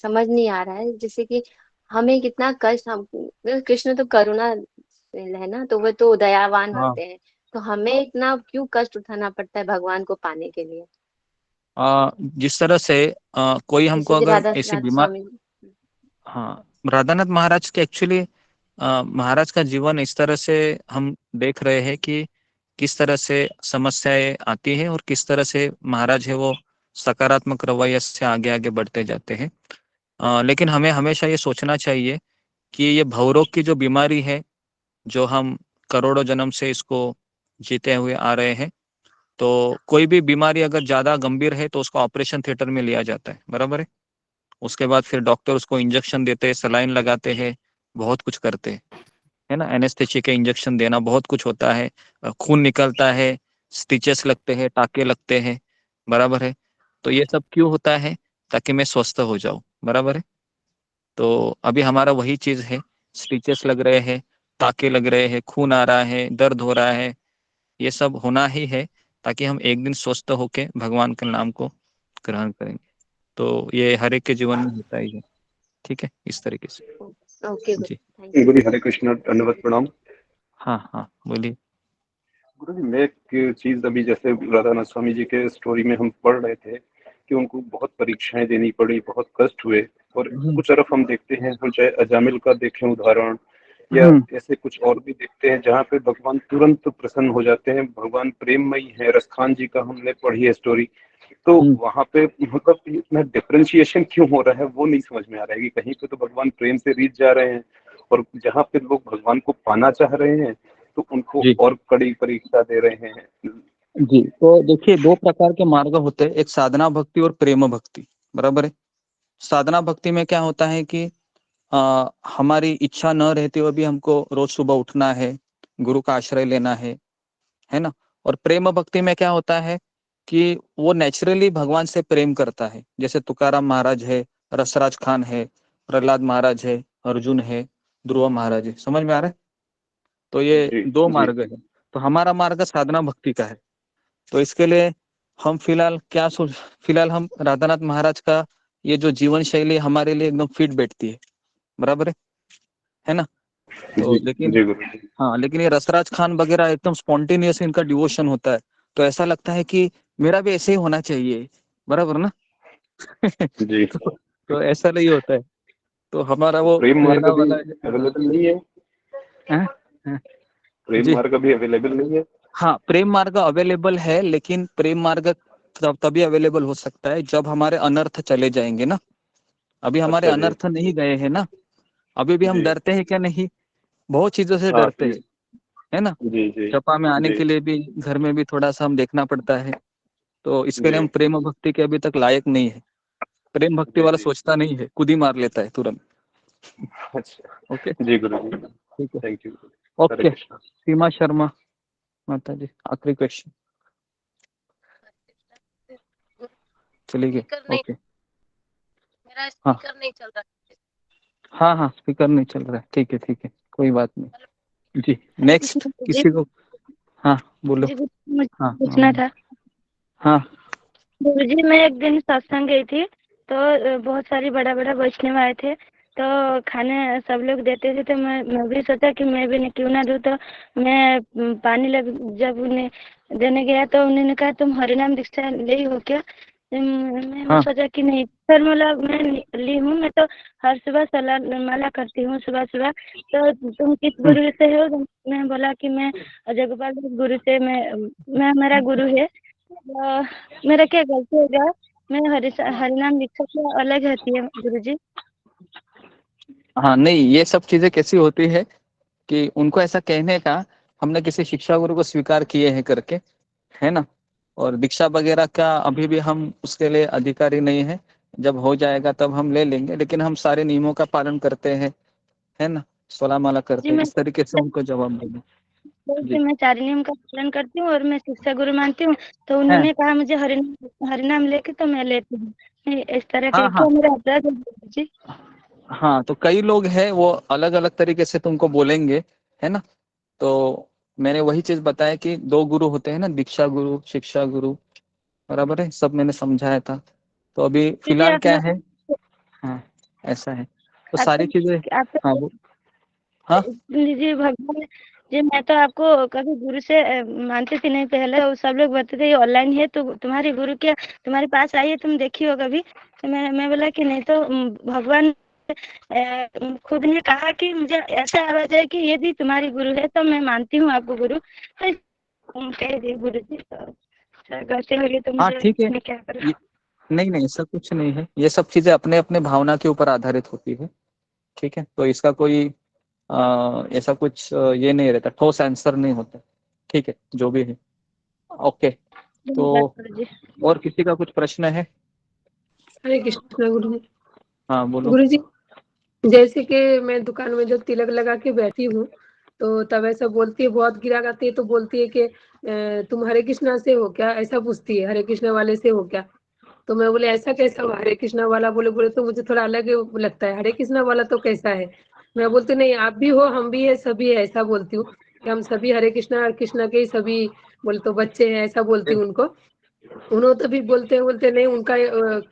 समझ नहीं आ रहा है, जैसे कि हमें कितना कष्ट, हम कृष्ण तो करुणा है ना, तो वो तो दयावान हाँ। होते हैं, तो हमें इतना क्यों कष्ट उठाना पड़ता है भगवान को पाने के लिए? जिस तरह से कोई हमको जैसे कि अगर राधा ऐसी राधा बीमार, स्वामी। हाँ, राधानाथ महाराज के एक्चुअली महाराज का जीवन इस तरह से हम देख रहे हैं कि किस तरह से समस्याएं आती है और किस तरह से महाराज है वो सकारात्मक रवैया से आगे आगे बढ़ते जाते हैं। लेकिन हमें हमेशा ये सोचना चाहिए कि ये भवरोग की जो बीमारी है, जो हम करोड़ों जन्म से इसको जीते हुए आ रहे हैं, तो कोई भी बीमारी अगर ज्यादा गंभीर है तो उसको ऑपरेशन थिएटर में लिया जाता है, बराबर है। उसके बाद फिर डॉक्टर उसको इंजेक्शन देते हैं, सलाइन लगाते हैं, बहुत कुछ करते हैं, है ना। एनेस्थेसिया के इंजेक्शन देना, बहुत कुछ होता है, खून निकलता है, स्टिचेस लगते हैं, टाके लगते हैं, बराबर है। तो ये सब क्यों होता है? ताकि मैं स्वस्थ हो जाऊं, बराबर है। तो अभी हमारा वही चीज है, स्टिचेस लग रहे हैं, टाके लग रहे हैं, खून आ रहा है, दर्द हो रहा है, ये सब होना ही है ताकि हम एक दिन स्वस्थ होके भगवान के नाम को ग्रहण करेंगे। तो ये हर एक के जीवन में होता ही है। ठीक है, इस तरीके से। ओके जी गुरु हरे कृष्ण, धन्यवाद, प्रणाम। हाँ हाँ बोलिए। गुरु जी, मैं एक चीज अभी जैसे राधानाथ स्वामी जी के स्टोरी में हम पढ़ रहे थे कि उनको बहुत परीक्षाएं देनी पड़ी, बहुत कष्ट हुए, और कुछ तरफ हम देखते हैं, हम चाहे अजामिल का देखें उदाहरण, या ऐसे कुछ और भी देखते हैं जहाँ पे भगवान तुरंत प्रसन्न हो जाते हैं, भगवान प्रेममयी है। रसखान जी का हमने पढ़ी है स्टोरी, तो वहां पे मतलब इतना डिफरेंशिएशन क्यों हो रहा है वो नहीं समझ में आ रहा है कि कहीं पे तो भगवान प्रेम से रीत जा रहे हैं, और जहाँ पे लोग भगवान को पाना चाह रहे हैं तो उनको और कड़ी परीक्षा दे रहे हैं। जी, तो देखिए 2 प्रकार के मार्ग होते हैं, एक साधना भक्ति और प्रेम भक्ति, बराबर है। साधना भक्ति में क्या होता है कि हमारी इच्छा न रहते हुए भी हमको रोज सुबह उठना है, गुरु का आश्रय लेना है ना। और प्रेम भक्ति में क्या होता है कि वो नेचुरली भगवान से प्रेम करता है, जैसे तुकाराम महाराज है, रसराज खान है, प्रहलाद महाराज है, अर्जुन है, ध्रुव महाराज है। समझ में आ रहा है? तो ये 2 मार्ग है। तो हमारा मार्ग साधना भक्ति का है। तो इसके लिए हम फिलहाल हम राधानाथ महाराज का ये जो जीवन शैली हमारे लिए एकदम फिट बैठती है, बराबर है ना। तो लेकिन हाँ, लेकिन ये रसराज खान वगैरह एकदम स्पॉन्टेनियस इनका डिवोशन होता है, तो ऐसा लगता है कि मेरा भी ऐसे ही होना चाहिए, बराबर ना। जी। तो ऐसा नहीं होता है। तो हमारा वो प्रेम मार्ग प्रेरणा भी वाला अवेलेबल नहीं है? प्रेम मार्ग भी अवेलेबल नहीं है? हाँ, प्रेम मार्ग अवेलेबल है, लेकिन प्रेम मार्ग तभी अवेलेबल हो सकता है जब हमारे अनर्थ चले जाएंगे ना। अभी हमारे अनर्थ नहीं गए हैं ना, अभी भी हम डरते हैं क्या? नहीं, बहुत चीजों से डरते हैं, है ना। जपा में आने के लिए भी घर में भी थोड़ा सा हम देखना पड़ता है। तो इसके लिए हम प्रेम भक्ति के अभी तक लायक नहीं है। प्रेम भक्ति वाला सोचता नहीं है, खुद ही मार लेता है तुरंत। अच्छा, ओके जी गुरु जी, ठीक है, थैंक यू। ओके। सीमा शर्मा माता जी, आखिरी क्वेश्चन। चलिए ओके। मेरा स्पीकर नहीं चल रहा। हाँ हाँ, स्पीकर नहीं चल रहा है, ठीक है, कोई बात नहीं। जी नेक्स्ट किसी को, हाँ बोलो। हाँ पूछना था। हाँ गुरुजी, मैं एक दिन सत्संग गई थी, तो बहुत सारी बड़ा बड़ा वैष्णव आए थे, तो खाने सब लोग देते थे, तो मैं भी सोचा कि मैं भी क्यों ना दूं। तो मैं पानी जब उन्हें देने गया तो उन्होंने कहा तुम हरिनाम दीक्षा ले ही हो क्या? मैंने सोचा कि नहीं सर, मतलब मैं ली हूँ, मैं तो हर सुबह सलाह माला करती हूँ सुबह सुबह। तो तुम किस गुरु से हो? तो मैं बोला कि मैं अजय गोपाल गुरु से, मैं मेरा गुरु है। तो मेरा क्या गलती होगा? मैं हरिनाम दीक्षा से अलग रहती है गुरुजी। हाँ नहीं, ये सब चीजें कैसी होती है कि उनको ऐसा कहने का, हमने किसी शिक्षा गुरु को स्वीकार किए हैं करके, है ना। और दीक्षा वगैरह का अभी भी हम उसके लिए अधिकारी नहीं है, जब हो जाएगा तब हम ले लेंगे, लेकिन हम सारे नियमों का पालन करते हैं, है ना, सोलह माला करते जी, हैं, मैं इस तरीके से उनको जवाब देंगे। जी मैं 4 नियम का पालन करती हूँ और मैं शिक्षा गुरु मानती हूँ। तो उन्होंने कहा मुझे हरिनाम लेके, तो मैं लेती हूँ। इस तरह के हाँ क्या हाँ मेरा अपराध है गुरुजी? हाँ, तो कई लोग हैं वो अलग अलग तरीके से तुमको बोलेंगे, है ना। तो मैंने वही चीज बताया कि 2 गुरु होते हैं ना, दीक्षा गुरु, शिक्षा गुरु, बराबर है, सब मैंने समझाया था। तो अभी जी, फिलहाल क्या आपने है, हाँ ऐसा है, तो सारी चीजें, आपको हाँ वो, हाँ जी भगवान जी, मैं तो आपको कभी गुरु से मानती थी नहीं पहले। तो सब लोग बताते थे ये ऑनलाइन है तो तुम्हारी गुरु क्या तुम्हारे पास आई है, तुम देखी हो कभी? तो मैं बोला कि नहीं, तो भगवान खुद ने कहा कि मुझे ऐसा आवाज है कि यदि तुम्हारी गुरु है तो मैं मानती हूँ आपको गुरु। तो कह दिए गुरु जी, तो करते हुए तो हाँ मुझे ठीक है, मैं क्या करूँ? नहीं नहीं ऐसा कुछ नहीं है, ये सब चीजें अपने अपने भावना के ऊपर आधारित होती है, ठीक है। तो इसका कोई ऐसा कुछ ये नहीं रहता, ठोस आंसर नहीं होता, ठीक है, जो भी है। ओके, तो गुरु जी। और किसी का कुछ प्रश्न है? हरे कृष्णा गुरु जी। हाँ बोलो। गुरु जी, जैसे कि मैं दुकान में जो तिलक लगा के बैठी हूँ, तो तब ऐसा बोलती है, बहुत गिराक आती है तो बोलती है कि तुम हरे कृष्णा से हो क्या? ऐसा पूछती है, हरे कृष्णा वाले से हो क्या? तो मैं बोले ऐसा कैसा हुआ हरे कृष्णा वाला? बोले बोले तो मुझे थोड़ा अलग लगता है, हरे कृष्णा वाला तो कैसा है? मैं बोलती नहीं, आप भी हो, हम भी है, सभी है, ऐसा बोलती हूँ कि हम सभी हरे कृष्णा कृष्णा के ही सभी, बोले तो बच्चे हैं, ऐसा बोलती हूँ उनको। उन्होंने तभी बोलते नहीं, उनका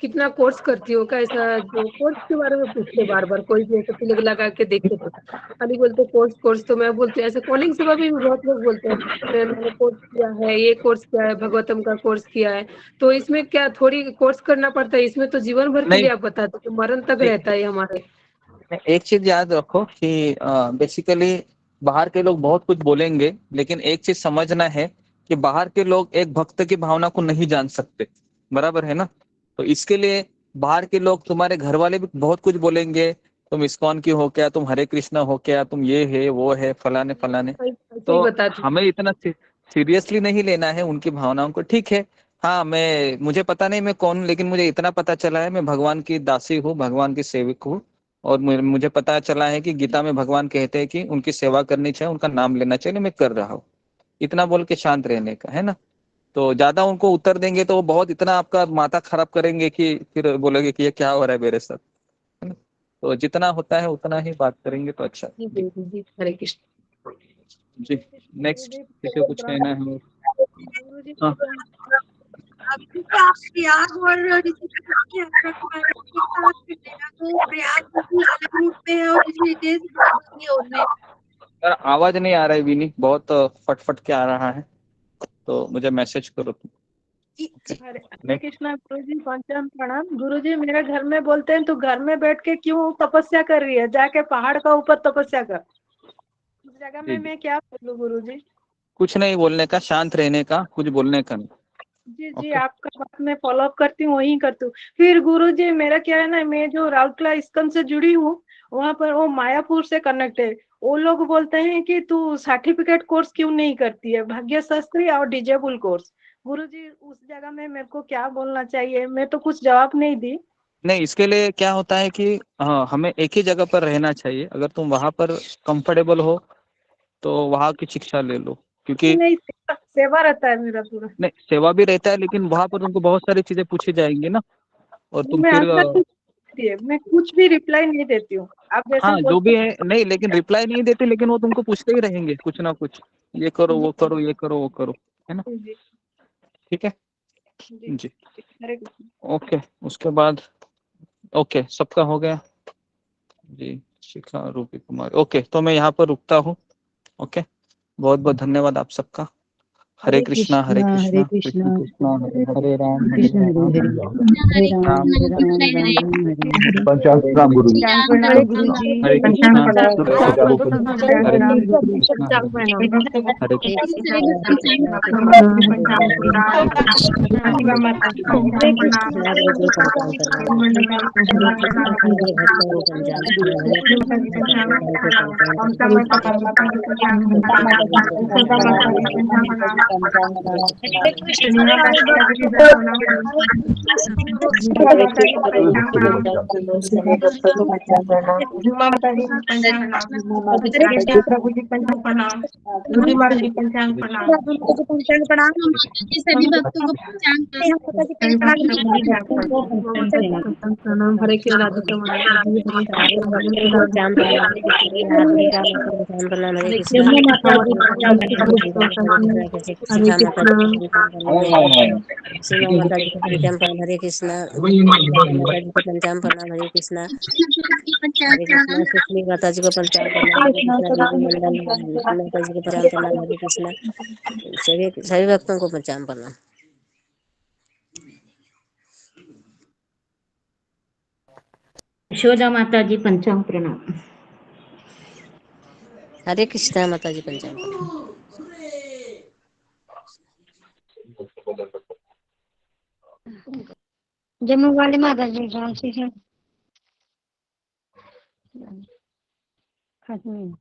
कितना कोर्स करती हो का? ऐसा जो कोर्स के बारे में पूछते बार बार, कोई भी ऐसा तिलक लगा के देखे तो खाली बोलते कोर्स। तो मैं बोलती हूँ ऐसे कॉलिंग सेवा भी बहुत लोग बोलते हैं मैंने कोर्स किया है, ये कोर्स किया है, भगवतम का कोर्स किया है। तो इसमें क्या थोड़ी कोर्स करना पड़ता है? इसमें तो जीवन भर के नहीं लिए आप बता दो, मरण तक नहीं, रहता है हमारे। एक चीज याद रखो कि बेसिकली बाहर के लोग बहुत कुछ बोलेंगे, लेकिन एक चीज समझना है कि बाहर के लोग एक भक्त की भावना को नहीं जान सकते, बराबर है ना। तो इसके लिए बाहर के लोग, तुम्हारे घर वाले भी बहुत कुछ बोलेंगे, तुम इस्कॉन की हो क्या, तुम हरे कृष्णा हो क्या, तुम ये है वो है, फलाने फलाने। ऐसे ही तो बताती हमें इतना सीरियसली नहीं लेना है उनकी भावनाओं को, ठीक है। हाँ, मुझे पता नहीं मैं कौन हूं, लेकिन मुझे इतना पता चला है मैं भगवान की दासी हूँ, भगवान की सेवक हूँ। और मुझे पता चला है कि गीता में भगवान कहते हैं कि उनकी सेवा करनी चाहिए, उनका नाम लेना चाहिए, मैं कर रहा हूँ। इतना बोल के शांत रहने का है ना। तो ज्यादा उनको उत्तर देंगे तो वो बहुत इतना आपका माथा खराब करेंगे कि फिर बोलोगे कि ये क्या हो रहा है मेरे साथ, है ना। तो जितना होता है उतना ही बात करेंगे तो अच्छा। जी, हरे कृष्ण जी, नेक्स्ट किसी को कुछ कहना है? गुरु जी हाँ अभी तो आप प्रयाग और ऋषिकेश की यात्रा के बारे में एक साथ कर लेना, तो प्रयाग बिल्कुल अलग रूट में है और ऋषिकेश दूसरी ओर में। यार, आवाज नहीं आ रहा है विनी, बहुत फट के आ रहा है, तो मुझे मैसेज करो तुम। हरे हरे कृष्णा गुरु जी, पंचम प्रणाम। गुरु जी मेरे घर में बोलते हैं तू घर में बैठ के क्यों तपस्या कर रही है, जाके पहाड़ का ऊपर तपस्या कर। उस जगह जी में जी, मैं क्या बोलूं गुरु जी? कुछ नहीं बोलने का, शांत रहने का, कुछ बोलने का नहीं। जी जी, ओके, आपका बात मैं फॉलो अप करती हूँ, वही करती हूँ। फिर गुरु जी मेरा क्या है ना, मैं जो राउरकेला इस्कॉन से जुड़ी हूँ, वहां पर वो मायापुर से कनेक्ट है। वो लोग बोलते हैं कि तू सर्टिफिकेट कोर्स क्यों नहीं करती है, भाग्य शास्त्री और डिजेबल कोर्स। गुरु जी उस जगह में मेरे को क्या बोलना चाहिए? मैं तो कुछ जवाब नहीं दी। नहीं इसके लिए क्या होता है कि हाँ, हमें एक ही जगह पर रहना चाहिए, अगर तुम वहां पर कंफर्टेबल हो तो वहां की शिक्षा ले लो, क्योंकि नहीं, सेवा रहता है मेरा पूरा। नहीं सेवा भी रहता है, लेकिन वहां पर तुमको बहुत सारी चीजें पूछी जाएंगी ना, और तुम मैं फिर आंसर नहीं देती है, मैं कुछ भी रिप्लाई नहीं देती हूँ। आप जैसा हाँ जो बोलते भी है, नहीं लेकिन रिप्लाई नहीं देते, लेकिन वो तुमको पूछते ही रहेंगे कुछ ना कुछ, ये करो वो करो ये करो वो करो, है ना। जी ठीक है जी जी, हरे कृष्ण। ओके। उसके बाद ओके, सबका हो गया जी, शिखा रूपी कुमार, ओके, तो मैं यहाँ पर रुकता हूँ। ओके, बहुत बहुत धन्यवाद आप सबका। हरे कृष्णा हरे कृष्ण कृष्णा कृष्ण हरे हरे राम हरे कृष्ण हरे राम हरे हरे राम राम हरे हरे राम हरे राम राम हरे हरे पंचांग प्रणाम गुरु जी। पंचांग प्रणाम गुरु जी। हरे कृष्णा हरे हरे पंचांग हरे प्रणाम गुरु जी। कृष्णा हरे हरे कृष्ण कृष्णा हरे कृष्णा कृष्ण प्रणाम कृष्ण हरे हरे कृष्णा गुरु जी पंचांग प्रणाम हरे कृष्णा सागर भक्तों को पंचांग प्रणाम हरे कृष्णा सागर भक्तों को पंचांग हरे प्रणाम कृष्ण हरे कृष्णा गुरु जी पंचांग प्रणाम हरे हरे कृष्ण सारे भक्तों को हरे कृष्णा गुरु जी पंचांग प्रणाम सभी भक्तों को पंचांग प्रणाम हरे माता जी कृष्ण पिताजी प्रभु जी पंचांग प्रणाम हरे दूधी माता जी पंचांग प्रणाम माता जी पंचांग प्रणाम माता जी सभी भक्तों को पंचांग प्रणाम माता जी सभी पंचांग भक्तों को प्रणाम पंचांग को पंचांग प्रणाम प्रणाम हरे कृष्ण राधिका माता जी हरे सारे कृष्ण हरे भक्तों को कृष्ण पंचांग प्रणाम हरे कृष्णा राधिका माता पंचांग प्रणाम हरे हरे कृष्णा कृष्ण माता जी हरे हरे कृष्णा कृष्ण हरे सीता माता कृष्ण जी को पंचांग प्रणाम हरे कृष्णा सीमा माता जी को पंचांग प्रणाम हरे कृष्णा माता जी को पंचांग प्रणाम हरे कृष्णा पंचांग हरे कृष्णा प्रणाम सुश्री माता जी को पंचांग प्रणाम हरे कृष्णा देवी मंडल माता जी को पंचांग प्रणाम हरे कृष्णा सभी सभी भक्तों को पंचांग प्रणाम यशोदा माता जी पंचांग प्रणाम हरे कृष्णा माता जी पंचांग प्रणाम जम्मू वाली माता जी झांसी से खत्म